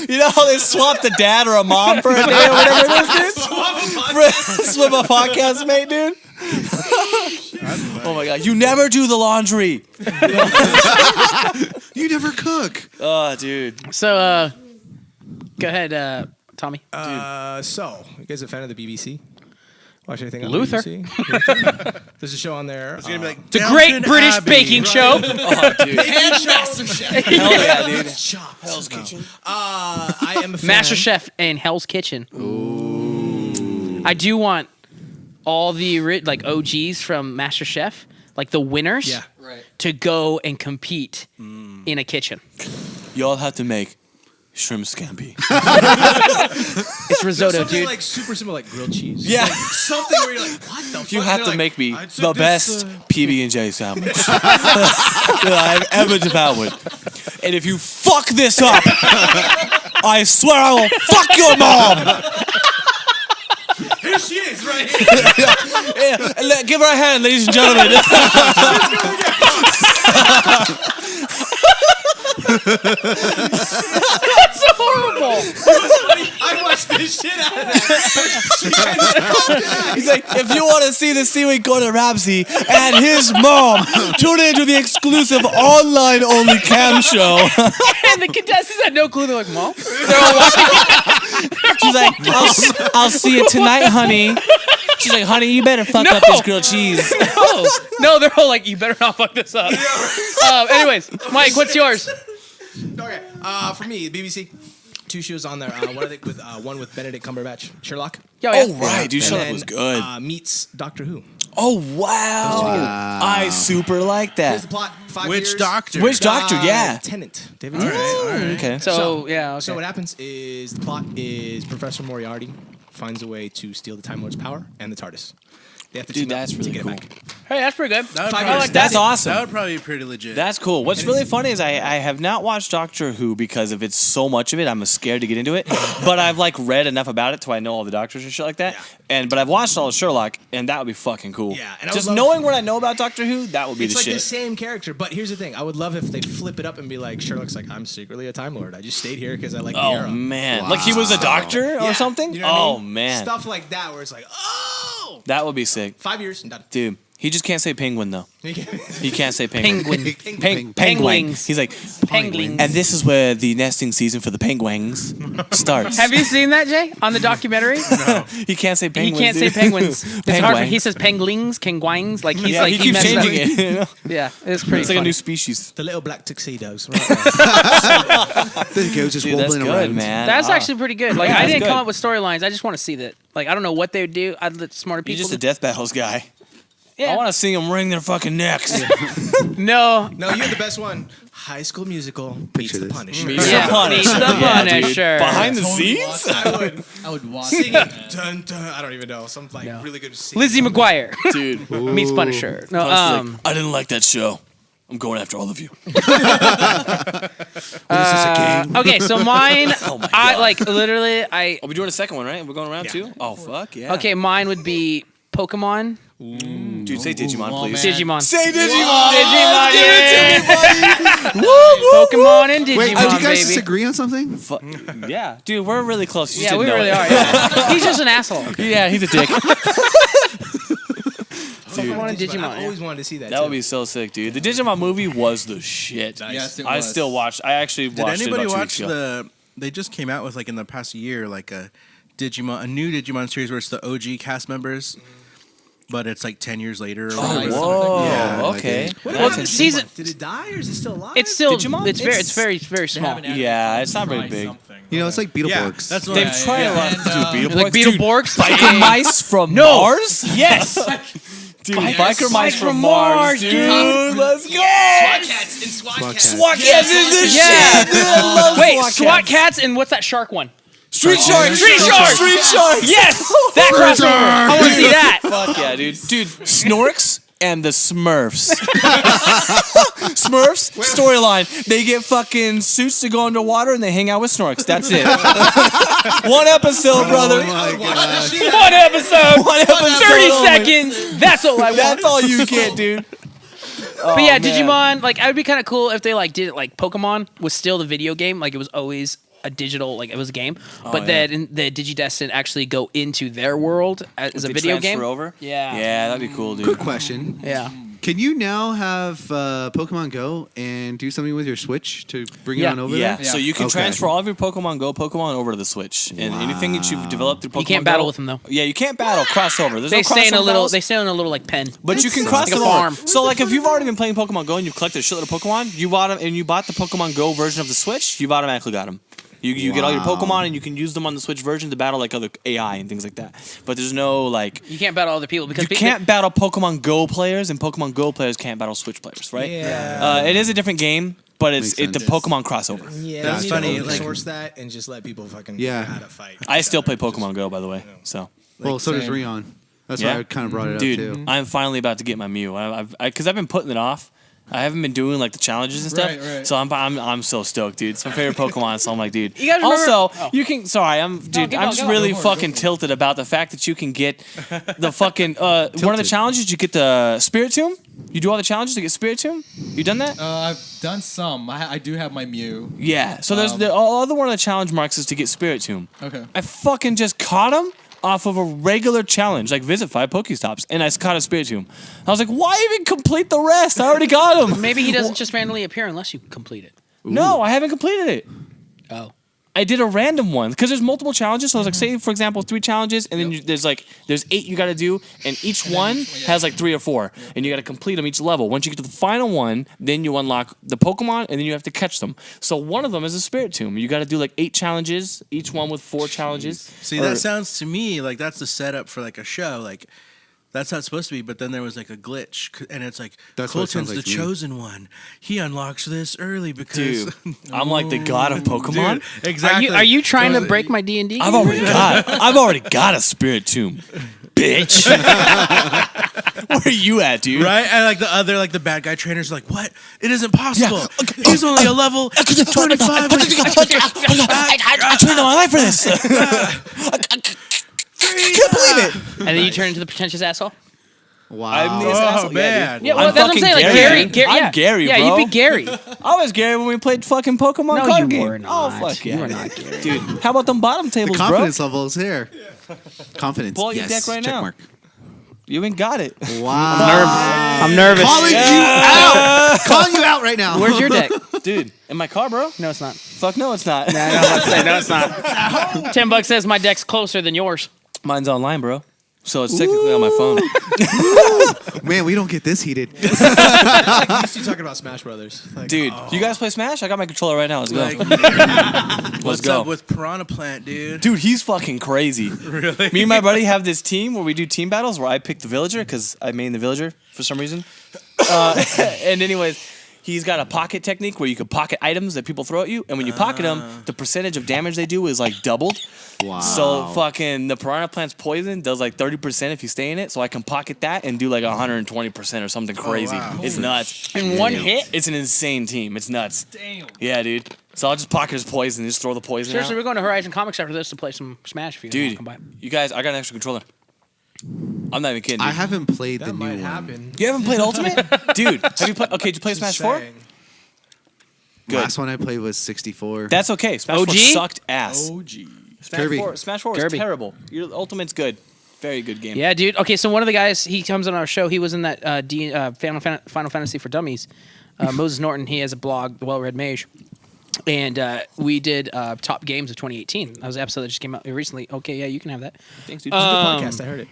you know how they swap the dad or a mom for a day or whatever it is, dude? Swap a podcast mate, dude? Oh my God. You never do the laundry. You never cook. Oh, dude. So, go ahead, Tommy. So, you guys a fan of the BBC? Watch anything on Luther. the BBC? There's a show on there. It's gonna be like The Great Downton British Abbey. Baking Show. Oh, dude. And Master Chef. Hell yeah, dude. Chopped. Hell's Kitchen. I am a fan. Master Chef and Hell's Kitchen. Ooh. I do want all the OGs from Master Chef, like the winners, Yeah. Right. to go and compete in a kitchen. Y'all have to make shrimp scampi. It's risotto, Something dude. like super simple, like grilled cheese. Yeah. Like, something where you're like, what the fuck? You And have they're to like, make me "I'd say the this, best PB&J sandwich that I've ever devoured. And if you fuck this up, I swear I will fuck your mom. Here she is, right here. Yeah, and give her a hand, ladies and gentlemen. That's horrible. I watched this shit out of that. He's like, if you want to see the seaweed Gordon Ramsay and his mom, tune into the exclusive online-only cam show. And the contestants had no clue. They're like, Mom? They're all watching. She's like, I'll see you tonight, honey. She's like, honey, you better fuck up this grilled cheese. No, they're all like, you better not fuck this up. Anyways, Mike, what's yours? Okay, for me, BBC. 2 shows on there. One with one with Benedict Cumberbatch, Sherlock. Yo, yeah. Oh, right, dude, And Sherlock then, was good. Meets Doctor Who. Oh, wow. I super like Here's that. the plot. 5 Which years. doctor? Which doctor? Yeah. Tennant. David All Tennant. right, all right. Okay. So, yeah, okay. So what happens is the plot is Professor Moriarty finds a way to steal the Time Lord's power and the TARDIS. They have to Dude, team up that's to really get it cool. back. Hey, that's pretty good. That would 5 probably- years. That's awesome. That would probably be pretty legit. That's cool. What's really funny is I have not watched Doctor Who because if it's so much of it, I'm scared to get into it. But I've like read enough about it to I know all the doctors and shit like that. Yeah. But I've watched all of Sherlock, and that would be fucking cool. Yeah, and I just would love- knowing what I know about Doctor Who, that would be It's the like shit. the same character, but here's the thing. I would love if they flip it up and be like, Sherlock's like, I'm secretly a Time Lord. I just stayed here because I like the Oh era. man, like he was a doctor Yeah, or something. you know what I Oh mean? man, Stuff like that where it's like, oh, that would be sick, 5 years and done. dude. He just can't say penguin though. He can't say penguin. Penguin. Penguin. Penguins. He's like, Penguins. and this is where the nesting season for the penguins starts. Have you seen that, Jay, on the documentary? He can't say He penguins. can't say dude. penguins. It's hard for, Penguin. he says penguins, penguins. Like he's Yeah, like he keeps messed up. changing it. You know? Yeah, it's pretty. It's like a funny. new species. The little black tuxedos. There he goes, just Dude, that's wobbling good, around. man. That's Ah. actually pretty good. Like Yeah, I that's didn't good. come up with storylines. I just want to see that. Like I don't know what they would do. I'd let smarter You're people. just a death battles guy. yeah. I want to see them wring their fucking necks. No. No, you're the best one. High School Musical meets Picture the this. Punisher. Meets Yeah, the Punisher. meets the Yeah, dude. Punisher. Behind the Totally scenes? watch that. I would watch Singing, that. dun, dun, I don't even know. Some like No. really good singing. Lizzie McGuire Dude. meets Punisher. No, Punisher's like, I didn't like that show. I'm going after all of you. okay, so mine. Oh my I God. like literally. I Are we doing a second one, right? We're going around Yeah. too? Oh, fuck, yeah. okay. Mine would be Pokemon. Dude, say Digimon, Ooh, please. man. Digimon. Say Digimon! Digimon, Give it to me, buddy! Pokemon and Digimon, Wait, did you guys baby. disagree on something? Yeah. Dude, we're really close. You just Yeah, we didn't know really it. are. Yeah. He's just an asshole. Yeah, he's a dick. Pokemon and I Digimon. always wanted to see that. That would be so sick, dude. The Digimon movie was the shit. Yes, it I was. still watched. I actually Did watched anybody it about 2 watch weeks ago. They just came out with like in the past year like a new Digimon series where it's the OG cast members, but it's like 10 years later. Or Oh, whatever. whoa. Yeah, I okay. did. That's Well, interesting. season. Did it die or is it still alive? It's still. Digimon? It's very small. They haven't Yeah, added it's not very try big. something. You know, it's like Yeah, Beetleborgs. that's what They've Yeah, tried yeah. a lot. And, Dude, Like Dude, Beetleborgs. biker mice from No. Mars? Yes. Dude, Yes. biker mice Mice from from Mars, Mars, dude. dude. Let's go. SWAT cats and SWAT cats. SWAT cats is the Yeah. shit, dude. I love Wait, SWAT SWAT cats. cats and what's that shark one? Street Sharks. Street Sharks. Street Sharks. Yes, that crossover. I want to see that. Fuck yeah, dude. Dude, Snorks and the Smurfs. Smurfs storyline. They get fucking suits to go underwater and they hang out with Snorks. That's it. One episode, brother. Oh my gosh. One episode. One episode 30 only. seconds. That's all I want. That's all you get, dude. But yeah, man. Digimon, like, I would be kind of cool if they like did it like Pokemon was still the video game, like it was always a digital, like it was a game, but yeah. then the Digidestin actually go into their world as a They video transfer game. over? Yeah. Yeah, that'd be cool, dude. Quick question. Yeah. Can you now have Pokemon Go and do something with your Switch to bring it Yeah. on over Yeah, there? so you can Okay. transfer all of your Pokemon Go Pokemon over to the Switch, and anything that you've developed through Pokemon You can't Go, battle with them though. Yeah, you can't battle crossover. There's They no stay in a crossover little. battles, They stay in a little like pen. but you can Like cross a them farm. over. So like if you've already been playing Pokemon Go and you've collected a shitload of Pokemon, you bought them and you bought the Pokemon Go version of the Switch, you've automatically got them. You get all your Wow. Pokemon and you can use them on the Switch version to battle like other AI and things like that. But there's no like You can't battle other people because you can't battle Pokemon Go players and Pokemon Go players can't battle Switch players, right? Yeah. It is a different game, but Makes it's the sense. Pokemon crossover. Yeah, That's they need funny, to open like- source that and just let people fucking Yeah. know how to fight. I still play Pokemon Go, by the way. So, Well, so does same. Rion. That's Yeah? why I kind of brought it dude, up too. I'm finally about to get my Mew. Because I've been putting it off. I haven't been doing like the challenges and stuff. Right. So I'm so stoked, dude. It's my favorite Pokemon. So I'm like, dude. You guys remember- also, Oh. you can. Sorry, I'm keep I'm going, just go. really Go for it, fucking go for it. tilted about the fact that you can get the fucking one of the challenges. You get the Spiritomb. You do all the challenges to get Spiritomb. You done that? I've done some. I do have my Mew. Yeah. So there's the other one of the challenge marks is to get Spiritomb. Okay. I fucking just caught him off of a regular challenge, like visit 5 Pokestops, and I caught a Spiritomb. I was like, why even complete the rest? I already got him. maybe he doesn't just randomly appear unless you complete it. No, I haven't completed it. Oh. I did a random one because there's multiple challenges. So I was like, say for example, 3 challenges, and then there's 8 you got to do, and each one has like 3 or 4, and you got to complete them each level. Once you get to the final one, then you unlock the Pokemon, and then you have to catch them. So one of them is a Spiritomb. You got to do like 8 challenges, each one with 4 challenges. See, Or- that sounds to me like that's the setup for like a show. Like That's how it's supposed to be, but then there was like a glitch, and it's like That's what it Colton's sounds like the to me. chosen one. He unlocks this early because Dude, I'm like the god of Pokemon. Dude, exactly. Are you trying to break my D&D? I've already got a spirit tomb, bitch. Where are you at, dude? right? And like the bad guy trainers are like, what? It isn't possible. He's only a level 25. I trained all my life for this. I can't believe it. And then you turn into the pretentious asshole? Wow. I'm the Oh, asshole. man. Dude. Yeah, well, I'm that's what I'm fucking saying. Like Gary. Gary. I'm Yeah. Gary, Yeah, bro. you'd be Gary. I was Gary when we played fucking Pokemon No, card you game. were not. Oh, fuck yeah. You were not Gary. Dude, how about them bottom the tables, bro? confidence level is here. Confidence. Pull out your yes. deck right Check now. mark. You ain't got it. Wow. I'm nervous. Calling you out. Calling you out right now. Where's your deck? Dude, in my car, bro? No, it's not. Fuck no, it's not. No, it's not. $10 says my deck's closer than yours. Mine's online, bro. So it's technically on my phone. Man, we don't get this heated. You talking about Smash Brothers? Like, Dude, you guys play Smash? I got my controller right now. Let's go. Like, Let's what's go. up with Piranha Plant, dude? Dude, he's fucking crazy. Really? Me and my buddy have this team where we do team battles where I pick the villager because I main the villager for some reason. And anyways, he's got a pocket technique where you can pocket items that people throw at you. And when you pocket them, the percentage of damage they do is like doubled. Wow. So fucking the piranha plant's poison does like 30% if you stay in it. So I can pocket that and do like 120% or something crazy. wow. It's nuts. In one hit? It's an insane team. It's nuts. Damn. Yeah, dude. So I'll just pocket his poison and just throw the poison Seriously, out. we're going to Horizon Comics after this to play some Smash if you Dude, want to come by. you guys, I got an extra controller. I'm not even kidding. I Dude. haven't played the that new might one. happen. You haven't played Ultimate? Dude, have you played? Okay, did you play Just Smash 4? saying. Good. Last one I played was 64. That's okay. Smash 4 OG? sucked ass. OG. Kirby. Smash 4 was Kirby. terrible. Your Ultimate's good. Very good game. Yeah, dude. Okay, so one of the guys, he comes on our show. He was in that Final Fantasy for Dummies. Moses Norton, he has a blog, The Well-Read Mage. And we did top games of 2018. That was the episode that just came out recently. Okay, yeah, you can have that. Thanks, dude. Podcast, I heard it.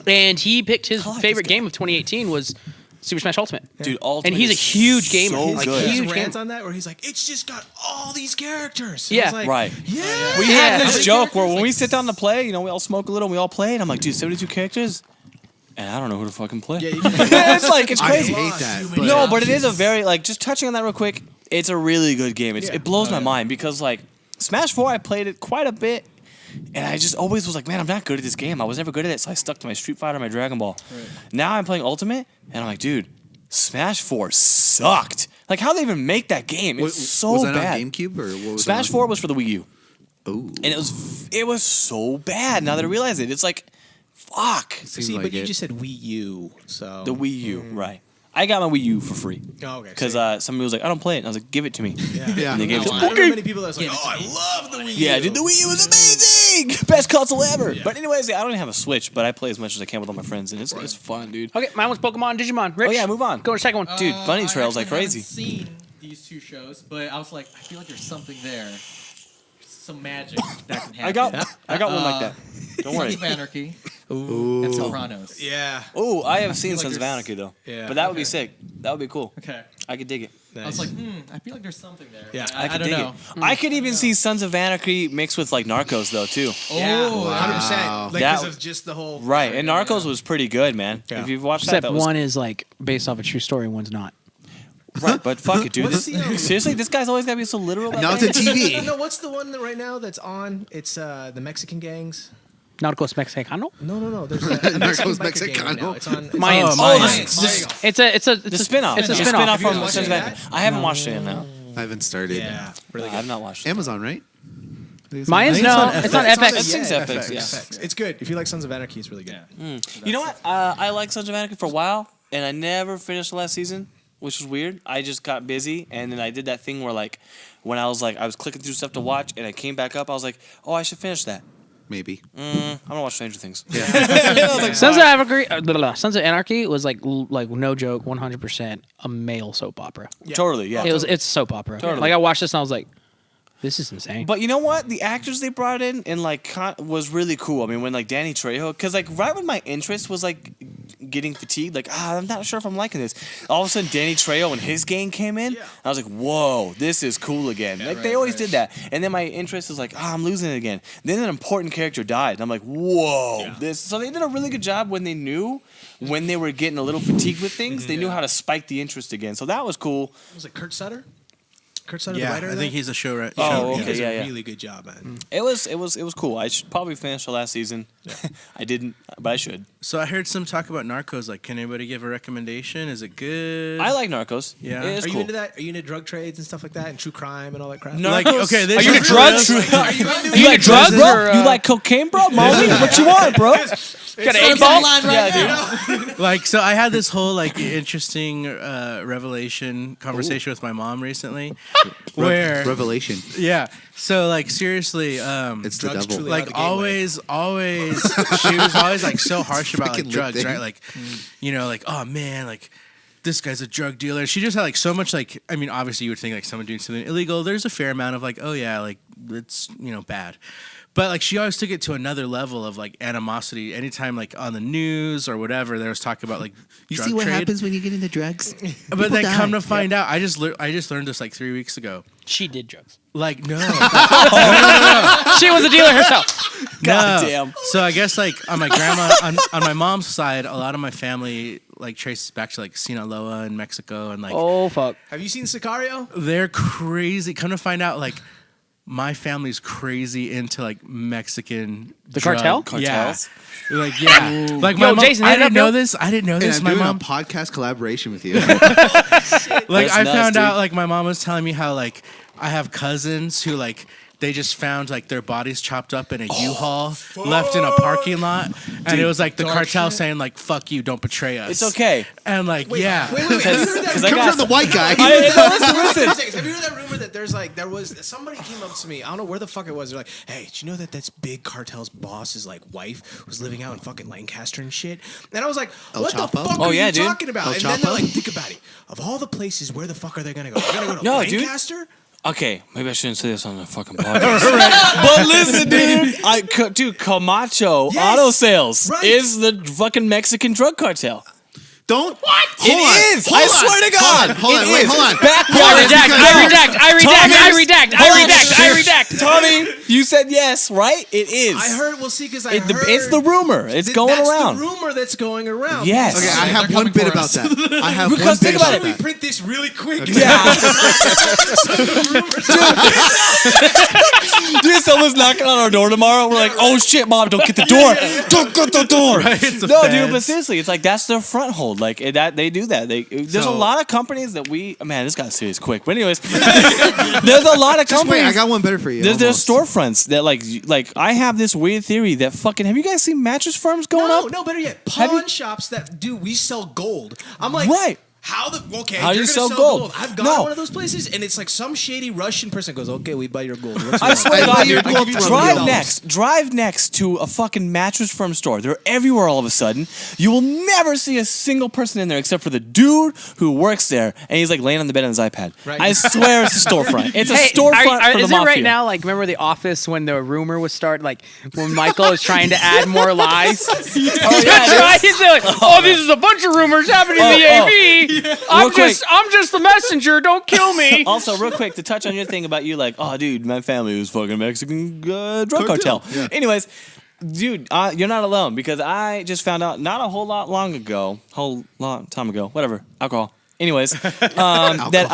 And he picked his like favorite this guy. game of 2018 was Super Smash Ultimate. Dude, Ultimate And he's a is huge gamer. So Like, good. huge His game. rant on that where he's like, it's just got all these characters. Yeah. I was like, Right. Yeah. We Yeah. had this Like, joke where when like we sit down to play, you know, we all smoke a little, we all play, and I'm like, dude, 72 characters? And I don't know who to fucking play. Yeah, you it's like, it's I crazy. hate that. Too But many No, but it is a very, like, just touching on that real quick, it's a really good game. Yeah. It blows my mind because, like, Smash 4, I played it quite a bit, and I just always was like, man, I'm not good at this game. I was never good at it, so I stuck to my Street Fighter, my Dragon Ball. Now I'm playing Ultimate, and I'm like, dude, Smash 4 sucked. Like, how they even make that game? It's so was that bad. on GameCube or what was Smash that 4 was for the Wii U, Oh, and it was so bad. Now that I realize it, it's like, fuck. seems See, like but you it. just said Wii U, so. The Wii U, right. I got my Wii U for free. Oh, okay. Because so- somebody was like, I don't play it. And I was like, give it to me. Yeah. And they gave it to I me. don't know many people that's like, oh, I love the Wii U. Yeah, dude, the Wii U is amazing! Best console ever! But anyways, yeah, I don't even have a Switch, but I play as much as I can with all my friends, and it's fun, dude. Okay, mine was Pokemon Digimon. Rich, Oh, yeah, move on. Go to the second one. Dude, Bunny I Trail's like actually crazy. haven't seen these two shows, but I was like, I feel like there's something there. Some magic that can happen. I got one like that. Don't worry. Sons of Anarchy Ooh. and Sopranos. Yeah. Oh, I have seen like Sons of there's- Anarchy, though. Yeah. But that would be Okay. sick. That would be cool. Okay. I could dig it. I was like, I feel like there's something there. Yeah, I could don't dig know. it. I could even see Sons of Anarchy mixed with, like, Narcos, though, too. Yeah, Oh, 100%. Like, That- because of just the whole. Right, and Narcos was pretty good, man. Yeah. If you've watched Except that was one is like based off a true story, one's not. right. But fuck it, dude. What's This- the, seriously, this guy's always gotta be so literal. About Now it's a TV. No, what's the one that right now that's on? It's the Mexican gangs. Narcos Mexicano? No. There's a Mexican Narcos biker gang right Mexicano. now. It's on. It's Mayans. on- Oh, Mayans. There you go. It's a the spin-off. It's a The spin-off. Have you from watched Sons of that? Anarchy. I haven't watched it yet now. I haven't started. Yeah, really I good. have not watched it. Amazon, right? Mine's no, it's on FX. FX. I think it's FX, yeah. FX. It's good. If you like Sons of Anarchy, it's really good. You know what? I like Sons of Anarchy for a while, and I never finished the last season, which was weird. I just got busy, and then I did that thing where, like, when I was clicking through stuff to watch, and I came back up, I was like, oh, I should finish that. Maybe. I'm gonna watch Stranger Things. Sons of Anarchy was like no joke, 100% a male soap opera. Totally, yeah. It's soap opera. Totally. Like I watched this and I was like, this is insane. But you know what? The actors they brought in and like was really cool. I mean, when like Danny Trejo, because like right when my interest was like getting fatigued. Like, I'm not sure if I'm liking this. All of a sudden, Danny Trejo and his gang came in. I was like, whoa, this is cool again. They always did that. And then my interest was like, I'm losing it again. Then an important character died. And I'm like, whoa. So they did a really good job when they knew when they were getting a little fatigued with things. They knew how to spike the interest again. So that was cool. Was it Kurt Sutter? Kurt Sutter, Yeah, the writer? I think he's a show writer. Oh, He okay, does yeah, a yeah. really good job, man. It was cool. I should probably finish the last season. I didn't, but I should. So I heard some talk about Narcos. Like, can anybody give a recommendation? Is it good? I like Narcos. Yeah. It is Are you cool. into that? Are you into drug trades and stuff like that, and true crime and all that crap? No. Like, okay, this Are you is into drugs? Are you into You like drugs, drugs bro? or, You like cocaine, bro? Molly? What you want, bro? Got an 8-ball? Like, so I had this whole like interesting revelation conversation with my mom recently, where Revelation. yeah. So like seriously, It's the drugs devil. truly- out of like the gateway. always, she was always like so harsh about like Freaking drugs, lip thing. right? Like, you know, like oh man, like this guy's a drug dealer. She just had like so much like I mean, obviously you would think like someone doing something illegal. There's a fair amount of like oh yeah, like it's bad. But like she always took it to another level of like animosity. Anytime like on the news or whatever, there was talk about like You drug see what trade. happens when you get into drugs? But then come to find out, I just learned this like 3 weeks ago. She did drugs. Like no, She was a dealer herself. God no. damn. So I guess like on my grandma on my mom's side, a lot of my family like traces back to like Sinaloa and Mexico and like Oh fuck. Have you seen Sicario? they're crazy. Come to find out, like my family's crazy into like Mexican cartel? Yeah, like yeah, like my Yo, mom. Jason, I hit it up, didn't know yo. this. I didn't know And this. I'm My doing mom. a podcast collaboration with you. Like That's I nuts, found dude. out like my mom was telling me how like I have cousins who like they just found like their bodies chopped up in a U-Haul left in a parking lot, and it was like the cartel saying like "fuck you, don't betray us." It's okay. And like yeah, Wait. Have you heard that? Because I Come got from the white guy. listen. Have you heard that rumor that there was somebody came up to me? I don't know where the fuck it was. They're like, "Hey, did you know that that's big cartel's boss's like wife was living out in fucking Lancaster and shit?" And I was like, El "What Chapo? the fuck Oh, are yeah, you dude. talking about?" El And then they're Chapo? like, "Think about it. Of all the places, where the fuck are they gonna go? They're gonna go to No, dude. Lancaster." Okay, maybe I shouldn't say this on the fucking podcast. But listen, dude, Camacho Auto Sales Right. is the fucking Mexican drug cartel. Don't. It Hold on. is. I swear to God. Hold on. It Wait, is. hold on. I redact. Tommy, you said yes, right? It is. I heard. Well, see, because It's the rumor. It's that going that's around. the rumor that's going around. Yes. Okay, I They're have one coming bit for about us. that. I have one Because bit think about about it. We that. print this really quick. Yeah. Dude, someone's knocking on our door tomorrow. We're like, oh shit, mom, don't get the door. Don't get the door. It's the No, feds. dude, but seriously, it's like that's their front hold. Like that, they do that. There's a So- lot of companies that man, this got serious quick. But anyways, there's a lot of Just wait, companies. I got one better for you. There's almost. storefronts that like I have this weird theory that fucking have you guys seen mattress firms going No, up? no, better yet, Have you- pawn shops that do we sell gold. I'm like, Right. How the okay? How do you're you gonna sell gold? I've gone No. to one of those places, and it's like some shady Russian person goes, "Okay, we buy your gold." What's I wrong?" swear to I God, buy your dude, gold from drive $100. drive next to a fucking mattress firm store. They're everywhere all of a sudden. You will never see a single person in there except for the dude who works there, and he's like laying on the bed on his iPad. Right. I swear it's a storefront. It's a Hey, storefront for the is mafia. it right now? Like, remember The Office when the rumor was started? Like, when Michael was trying to add more lies. Oh, yeah, Right? He's like, oh, this is a bunch of rumors happening in the AV. I'm quick. just the messenger. Don't kill me. Also, real quick, to touch on your thing about you, like, oh, dude, my family was fucking Mexican drug cartel. Yeah. Anyways, dude, you're not alone because I just found out not a whole long time ago, whatever, alcohol. Anyways, that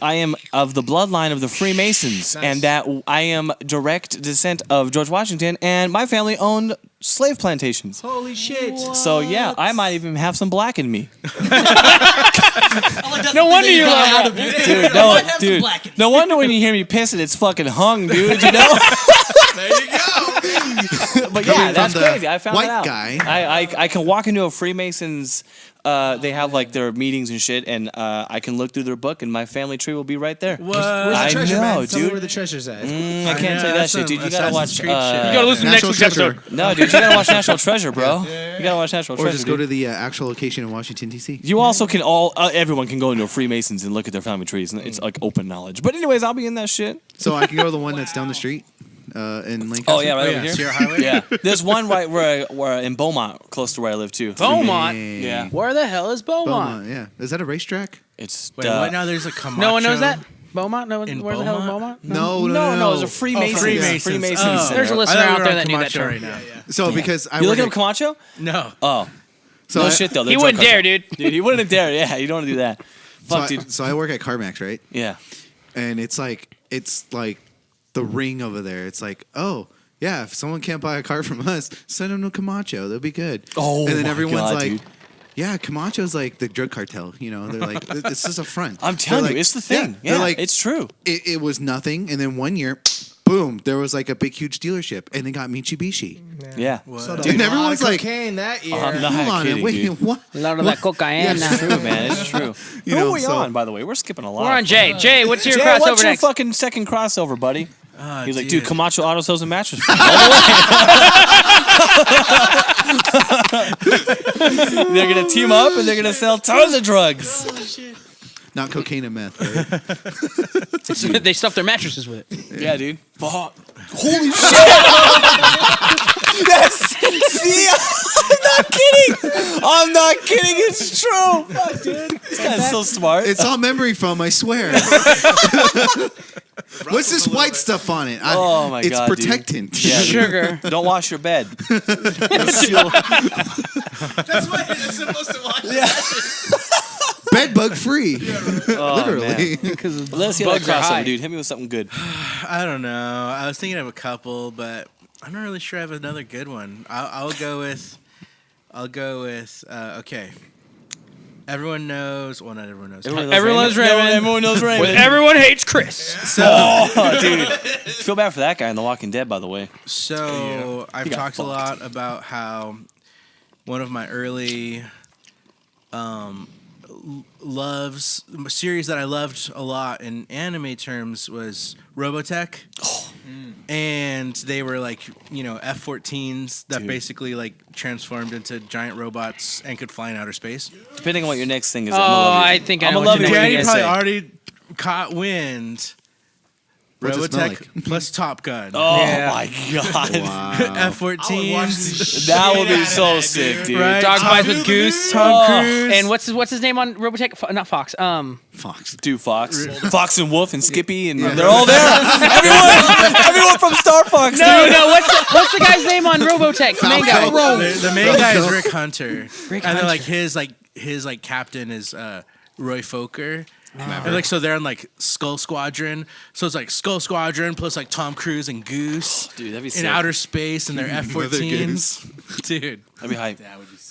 I am of the bloodline of the Freemasons, and that I am direct descent of George Washington, and my family owned slave plantations. Holy shit! So yeah, I might even have some black in me. No wonder you Dude, no wonder when you hear me pissing, it's fucking hung, dude. You know. There you go. But Coming yeah, that's from the crazy. I found white it out. guy. I can walk into a Freemasons. They have like their meetings and shit, and I can look through their book, and my family tree will be right there. What? Where's I the treasure, know, man? Tell me dude. where the treasure's at. I can't Yeah, tell you that that's shit, dude. some You gotta watch. Assassin's Creed shit. You gotta listen to next National week's treasure. episode. No, dude, you gotta watch National Treasure, bro. You gotta watch National Or Treasure. just go dude. to the actual location in Washington, D.C. You also can everyone can go into a Freemasons and look at their family trees, and it's like open knowledge. But anyways, I'll be in that shit. So I can go to the one that's down the street. in Lancaster. Oh yeah, right over here. Sierra Highway. Yeah, there's one right where in Beaumont, close to where I live too. Beaumont. Yeah. Where the hell is Beaumont? Beaumont, yeah. Is that a racetrack? It's Wait, what now? There's a Camacho. No one knows that. Beaumont? No one. In Where the hell is Beaumont? Beaumont? No. There's a Freemasons. Freemasons. Freemasons. Oh. Center. There's a listener I thought out we were there on that knew that Camacho term. right now. So because I You work looking at, up Camacho? No. Oh, so no I, shit though. He wouldn't dare, dude. Dude, he wouldn't dare. Yeah, you don't want to do that. so Fuck, I, dude. so I work at CarMax, right? Yeah. And it's like the ring over there. It's like, oh yeah, if someone can't buy a car from us, send them to Camacho. They'll be good. Oh, and then my everyone's God, like, dude. yeah, Camacho's like the drug cartel. You know, they're like, it's just a front. I'm telling They're you, like- it's the thing. they're Yeah, like, it's true. it was nothing, and then one year, boom, there was like a big huge dealership, and they got Mitsubishi. Yeah. So Dude, everyone's like- cocaine that year. I'm not Hold on, kidding, wait, dude. what? A lot of that cocaine. Yeah, It's true, man. It's true. You Who know, are we so- on, by the way? We're skipping a lot. We're on Jay. Jay, what's your Jay, crossover what's your next? fucking second crossover, buddy? He's like, dude, Camacho Auto Sales and Mattress. They're gonna team up and they're gonna sell tons of drugs. Not cocaine and meth. Right? They stuff their mattresses with it. Yeah, dude. Fuck. Holy shit! Yes. See, I'm not kidding. I'm not kidding. It's true. Fuck, dude. This guy's so smart. It's all memory foam, I swear. What's this white stuff on it? Oh, my it's God, dude. protectant. Yeah, dude. Sugar. Don't wash your bed. That's why you're supposed to watch Bed bug free. Oh, Literally. Because Let's hear that bugs are high. crossover, dude. Hit me with something good. I don't know. I was thinking of a couple, but I'm not really sure I have another good one. I'll go with. Okay. Everyone knows. Well, not everyone knows. Everyone knows Raymond. Everyone knows Raymond. Everyone hates Chris. So, Oh, dude. Feel bad for that guy in The Walking Dead, by the way. so I've He got talked a fucked. lot about how one of my early series that I loved a lot in anime terms was Robotech. And they were like, F-14s that Dude. basically like transformed into giant robots and could fly in outer space. Depending on what your next thing is, Oh, I'm gonna love you. I think I I'm know gonna what love your you. next What Danny you probably say. already caught wind. What's it smell Robotech plus Top Gun. Oh Yeah. my god, Wow. F-14s. that would be so sick, dude. Right. Dog Tom fights with Goose. Tom Cruise. And what's his name on Robotech? Not Fox. Fox. Dude, Fox, Fox and Wolf and Skippy, and they're all there. everyone from Star Fox. No, dude. no. What's the guy's name on Robotech? The main guy. The main guy is Rick Hunter. Rick and then Hunter. his captain is Roy Fokker. And like so they're on like Skull Squadron. So it's like Skull Squadron plus like Tom Cruise and Goose Dude, that'd be in sick. outer space and their F-14s. Dude. That'd be hype.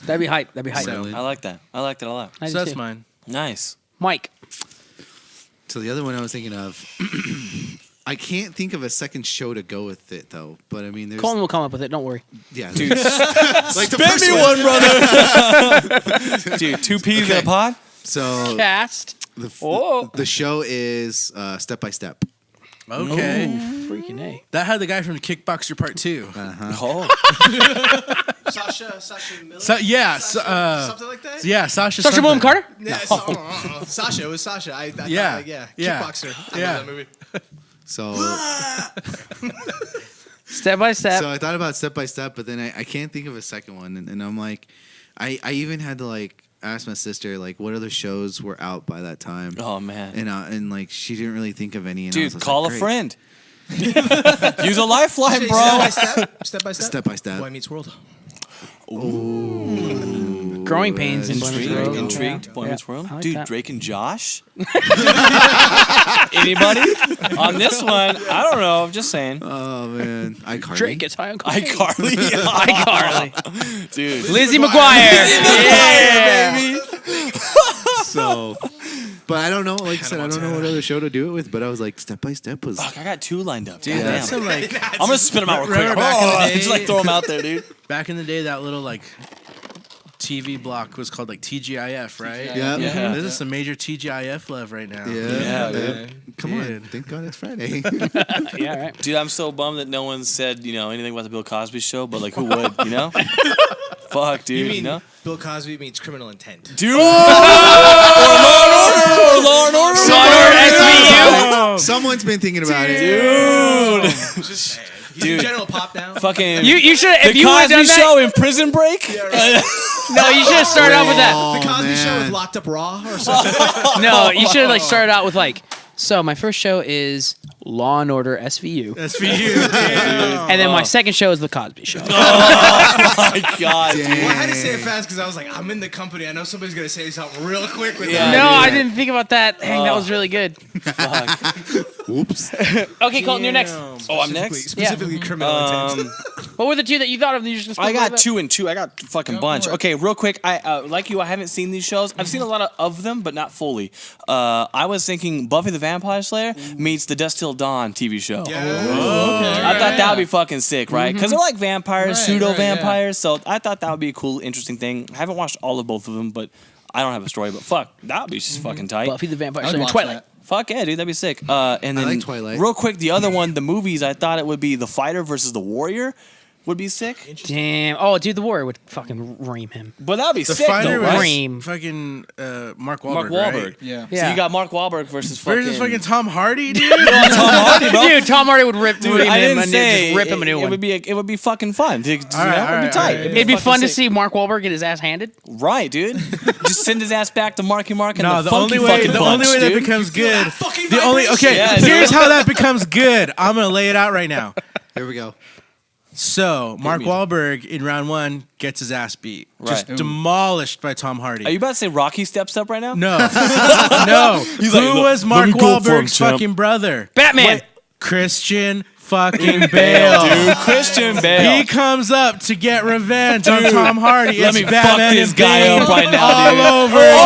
That'd be hype. That'd be hype. So- I like that. I liked it a lot. I do So that's too. mine. Nice. Mike. So the other one I was thinking of, I can't think of a second show to go with it though. But I mean, there's Colton will come up with it. Don't worry. yeah, Dude, like the spin first me one. brother. Dude, 2 peas in a Okay. pod. So Cast. the show is Step by Step. Okay. Freaking A. That had the guy from Kickboxer Part 2. Oh, Sasha Miller. So yeah, Something like that. yeah, Sasha. Sasha something. Boom Carter? Yeah, Sasha. It was Sasha. I Yeah. thought, yeah. Yeah. Kickboxer. I Yeah. love that movie. So Step by step. so I thought about Step by Step, but then I can't think of a second one, and I'm like, I even had to like ask my sister like what other shows were out by that time, oh man. and like she didn't really think of any. And I was Dude, just call like, a great. friend. Use a lifeline, bro. Step by step. Step by step. Step by Step. Boy Meets World. Growing pains in Boy Meets Intrigued, World. intrigued. Yeah. Boy Meets World. I like Dude, that. Drake and Josh. Anybody on this one? I don't know. I'm just saying. Oh man, iCarly. Drake gets high on cocaine. iCarly. iCarly. Dude. Lizzie McGuire. Yeah. baby. So, but I don't know. Like I said, I don't know what other show to do it with. But I was like, Step by Step was. Fuck, I got 2 lined up. Dude, Damn. that's some like I'm gonna spit them out real quick. Remember back in the day? Just like throw them out there, dude. back in the day that little like TV block was called like TGIF, right? Yeah. Yeah. This is some major TGIF love right now. Yeah, dude. Come on, Dude. thank God it's Friday. Yeah, right. Dude, I'm so bummed that no one said, anything about the Bill Cosby show, but like who would, Fuck, dude, You mean know? Bill Cosby means Criminal Intent? Dude! Or Law and Order! SVU. Someone's been thinking about it. Dude! Dude. General Pop Down. Fucking You should if the you would have Cosby done that. Show in Prison Break. No, you should have started off with that. Oh, The Cosby Show man. with Locked Up Raw or something. No, you should have like started out with like. So my first show is Law and Order SVU, That's for you. and then my second show is The Cosby Show. Oh my god. Well, I had to say it fast because I was like, I'm in the company. I know somebody's gonna say something real quick with Yeah. that. No, I didn't think about that. Dang, that was really good. Oops. Okay, Colton, you're next. Oh, I'm next. Specifically criminal intent. What were the two that you thought of? That you just I got 2 and 2. I got a fucking bunch. Okay, real quick. I like you. I haven't seen these shows. I've seen a lot of them, but not fully. I was thinking Buffy the Vampire Slayer meets the Dusk Till Dawn TV show. I thought that would be fucking sick, right? Because they're like vampires, pseudo vampires. So I thought that would be a cool, interesting thing. I haven't watched all of both of them, but I don't have a story. But fuck, that would be just fucking tight. Buffy the Vampire I'd Slayer, watch Twilight. that. Fuck yeah, dude, that'd be sick. And then like Twilight. real quick, the other one, the movies, I thought it would be The Fighter versus the Warrior. Would be sick. Damn. Oh, dude, the Warrior would fucking ream him. But that'd be The sick fighter though, was right? Ream. fucking Mark Wahlberg. Mark Wahlberg. Right? Yeah. Yeah. So you got Mark Wahlberg versus Versus fucking Tom Hardy, dude. Tom Hardy, bro. Dude, Tom Hardy would ream Dude, I him didn't and say just rip him a new it one. would be it would be fucking fun. It'd be right, tight. all right. It'd be fucking fun to sick. see Mark Wahlberg get his ass handed. Right, dude. Just send his ass back to Marky Mark and No, the the only way fucking the bunch, only way that dude. becomes good. fucking The only vibration. okay. Yeah, Here's dude. how that becomes good. I'm gonna lay it out right now. Here we go. So Mark me. Wahlberg in round 1 gets his ass beat, just Right. demolished by Tom Hardy. Are you about to say Rocky steps up right now? No, no. He's Who like, was "Let Mark me go for him, Wahlberg's champ." fucking brother? Batman. Christian fucking Bale. Dude, Christian Bale. He comes up to get revenge on Tom Hardy. Let It's me fuck Batman this and guy Bane up right now, all dude. over again.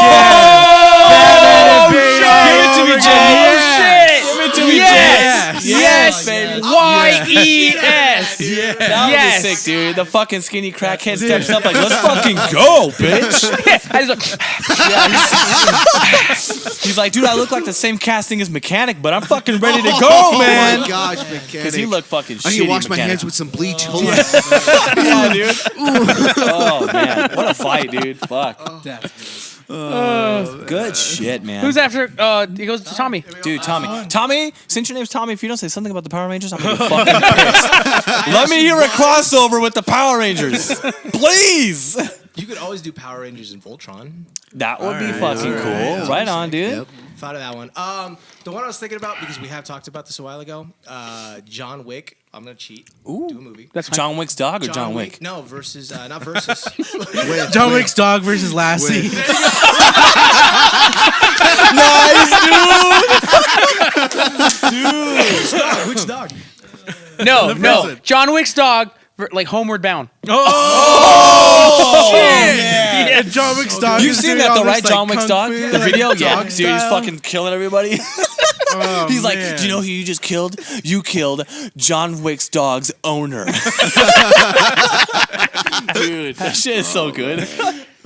Batman and Bane all Give it to over me, again. Jay. shit. Give it to me, Yes. Jay. Yes. baby. Y-E-S. Yeah. That would Yes. be sick, dude. The fucking skinny crackhead steps up like, let's fucking go, bitch. I just He's like, dude, I look like the same casting as Mechanic, but I'm fucking ready to go, Oh man. my gosh, mechanic. Because he looked fucking I shitty. need to wash my Mechanic. hands with some bleach. Hold on. Yeah, dude. Oh, man. What a fight, dude. Fuck. Good shit, man. who's after? He goes to Tommy. Dude, Tommy. Tommy, since your name's Tommy, if you don't say something about the Power Rangers, I'm gonna be fucking pissed. Let me hear a crossover with the Power Rangers. Please. You could always do Power Rangers and Voltron. That would be fucking cool. Right on, dude. Yep. Thought of that one. The one I was thinking about, because we have talked about this a while ago, John Wick. I'm gonna cheat. Ooh. Do a movie. That's fine. John Wick's dog or John Wick? No, versus not versus. John Wick's dog versus Lassie. Which dog? No, no. prison. John Wick's dog, like Homeward Bound. Oh, shit! Yeah, John Wick's dog. You've is seen doing that all though, this, right? like, John Wick's kung dog? fu, The like, video? Yeah. dog Dude, he's style. fucking killing everybody. Oh, He's like, man. do you know who you just killed? You killed John Wick's dog's owner. Dude, that shit is so good.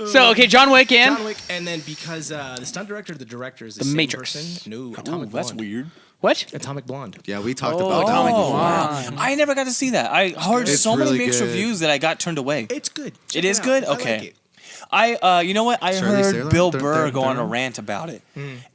So okay, John Wick and John Wick, and then because the stunt director, the director is the, The same Matrix. person. No, Ooh, Atomic that's Blonde. weird. what? Atomic Blonde. Yeah, we talked about Atomic Oh, before. wow. I never got to see that. I heard It's so many really mixed good. reviews that I got turned away. It's good. It is good? I like Okay. it. You know what? I Charlize heard Theron? Bill Third- Burr third- go on a third? rant about it,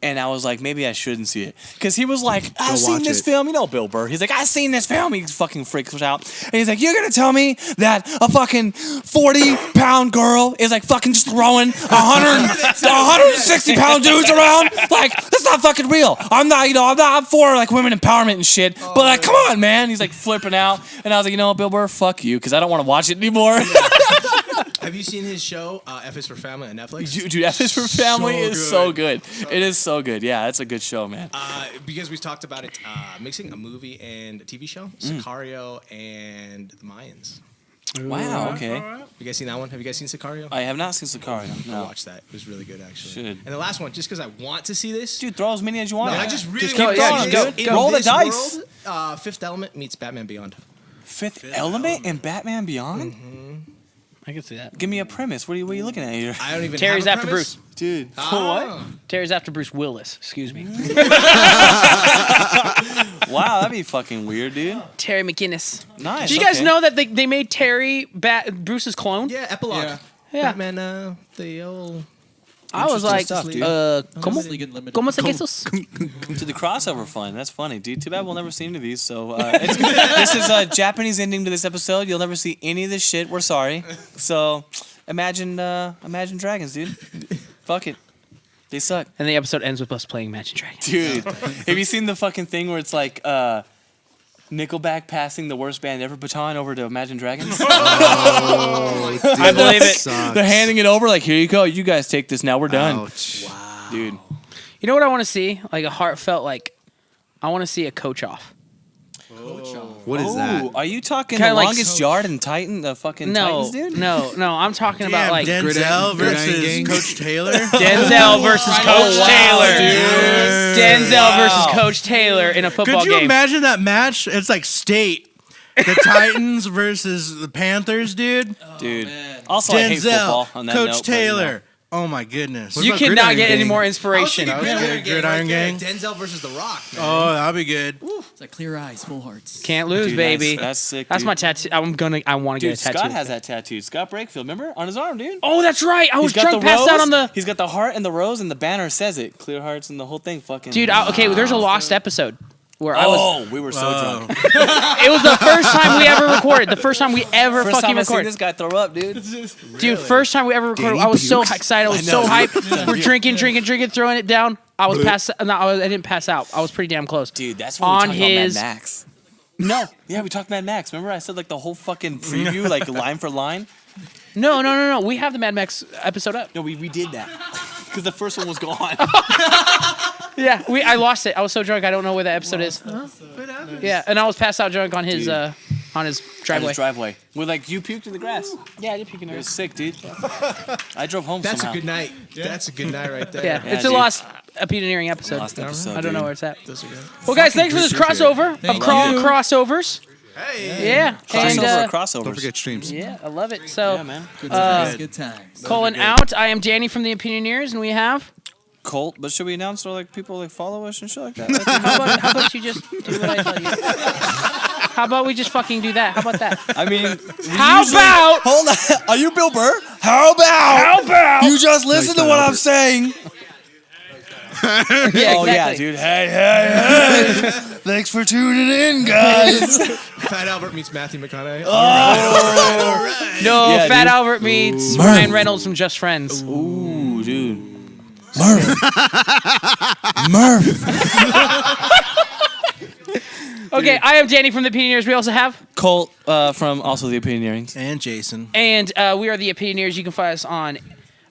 and I was like, maybe I shouldn't see it, because he was like, I've Go seen watch this it. film. You know, Bill Burr. He's like, I've seen this film. He fucking freaks out, and he's like, you're gonna tell me that a fucking 40-pound girl is like fucking just throwing 160-pound dudes around? Like, that's not fucking real. I'm for like women empowerment and shit, but like, come on, man. He's like flipping out, and I was like, you know what, Bill Burr, fuck you, because I don't want to watch it anymore. Have you seen his show, F is for Family on Netflix? Dude, F is for Family So is so good. It is so good. Yeah, that's a good show, man. Because we talked about it, mixing a movie and a TV show, Sicario and the Mayans. Wow, okay. Have you guys seen that one? Have you guys seen Sicario? I have not seen Sicario. I No. watched that. It was really good, actually. Should. And the last one, just because I want to see this. Dude, throw as many as you want. No, I just really keep want to throwing see them, this. dude. In Roll the this dice. world, Fifth Element meets Batman Beyond. Fifth Element and Batman Beyond? I can see that. Give me a premise. What are you looking at here? I don't even Terry's have a after premise. Bruce. Dude. Ah. Terry's after Bruce Willis. Excuse me. Wow, that'd be fucking weird, dude. Terry McGinnis. Nice. Do you guys okay. know that they made Terry Bruce's clone? Yeah, Epilogue. Yeah. Yeah. Batman, the old I was like, stuff, dude. ¿Cómo? Justice League Unlimited. ¿Cómo se quesos? To the crossover fun. That's funny, dude. Too bad we'll never see any of these. So this is a Japanese ending to this episode. You'll never see any of this shit. We're sorry. So imagine dragons, dude. Fuck it. They suck. And the episode ends with us playing Imagine Dragons. Dude, have you seen the fucking thing where it's like Nickelback passing the worst band ever baton over to Imagine Dragons? Oh, dude, I believe that it. sucks. They're handing it over like, here you go. You guys take this now. We're done. Ouch. Dude. You know what I want to see? Like a heartfelt, like, I want to see a coach off. What is that? Are you talking Kinda the like longest yard in Titan, the fucking No, Titans, dude? no. I'm talking about like Denzel versus gang. Coach Taylor. Denzel versus Coach Taylor. Denzel versus Coach Taylor in a football Could you game. imagine that match? It's like state. The Titans versus the Panthers, dude. Dude. Also, I hate football Denzel, on that Coach note, but, you know. Taylor. Oh my goodness. You about cannot Gridiron get any Gang? more I was inspiration. thinking Gridiron Gridiron Gang. Gang. Denzel versus The Rock. Man. Oh, that'll be good. It's like clear eyes, full hearts. Can't lose, Dude, baby. That's sick, That's dude. my tattoo. I want to get Dude, a tattoo. Scott has that tattoo. Scott Brakefield, remember? On his arm, dude. Oh, that's right. I was He's got drunk, the passed out rose. on the. He's got the heart and the rose, and the banner says it. Clear hearts and the whole thing. Fucking. Dude, okay. There's a lost episode where I was. we were so drunk. It was the first time we ever recorded. The first time we ever First fucking time I seen recorded. this guy throw up, dude. Dude, first time we ever recorded. I was so excited. I was so hyped. We're drinking, throwing it down. I was pass. No, I didn't pass out. I was pretty damn close. Dude, that's when we On talked his- about Mad Max. No. Yeah, we talked Mad Max. Remember I said like the whole fucking preview, like line for line? No. We have the Mad Max episode up. No, we did that. Because the first one was gone. Yeah, I lost it. I was so drunk. I don't know where the episode is. Yeah, and I was passed out drunk on his driveway. His driveway. With like, you puked in the grass. Yeah, I did puke in It there. was sick, dude. I drove home That's somehow. a good night. That's a good night right there. Yeah, it's a dude. lost Opinioneering episode. Lost episode, I don't know dude. where it's at. Those are good. Well, guys, thanks for this crossover of Thank you. crossovers. Hey. Yeah, and Crossover, crossovers. Don't forget streams. yeah, I love it. So, Yeah, man. Good times, good times. Colin out. I am Danny from the Opinioneers, and we have. Colt, but should we announce so like people like follow us and shit like that? How about you just do what I tell you? How about we just fucking do that? How about that? I mean, How about? hold on. Are you Bill Burr? How about? You just listen to what I'm saying. Yeah, Oh yeah, exactly. dude. Hey. Thanks for tuning in, guys. Fat Albert meets Matthew McConaughey. No, Yeah, Fat dude. Albert meets Ryan Reynolds from Just Friends. Ooh, dude. Murph. Okay, I am Danny from the Opinioneers. We also have. Colt from also the Opinioneering. And Jason. And we are the Opinioneers. You can find us on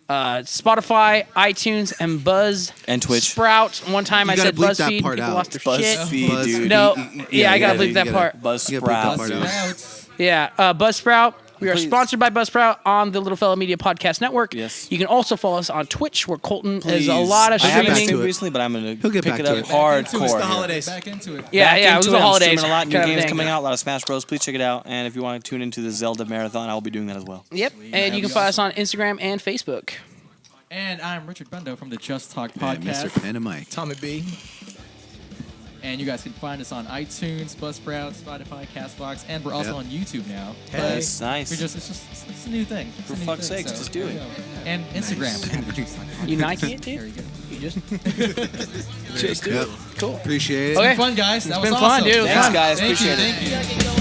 Spotify, iTunes, and Buzz. And Twitch. Sprout. One time You I gotta said bleep that BuzzFeed. part People out. lost their shit. BuzzFeed, dude. No, yeah, I gotta yeah, bleep that you part. Buzzsprout. You gotta bleep that part out. Out. Yeah, Buzzsprout. We are Please. sponsored by Buzzsprout on the Little Fella Media Podcast Network. Yes. You can also follow us on Twitch, where Colton has Please. a lot of I haven't streaming. streamed recently, but I'm gonna He'll get pick back it to up it. It's hardcore. the here. holidays. Back into it. Yeah, Back it was into the I'm holidays. streaming a lot. New kind of games thing. coming out. A lot of Smash Bros. Please check it out. And if you want to tune into the Zelda marathon, I will be doing that as well. Yep, and you can find us on Instagram and Facebook. And I'm Richard Bendo from the Just Talk And podcast. Mr. Pen and Mike. Tommy B. And you guys can find us on iTunes, Buzzsprout, Spotify, Castbox, and we're also Yep. on YouTube now. Hey. But That's nice. it's a new thing. It's For a new fuck's thing, sakes, just do there it. you go. And Instagram. You Nike it, There dude? you go. You just Yep. cool. Appreciate it. Okay. Fun, guys. That was been fun, awesome. dude. It was Thanks, fun. guys. Thank you. Appreciate it. Thank you.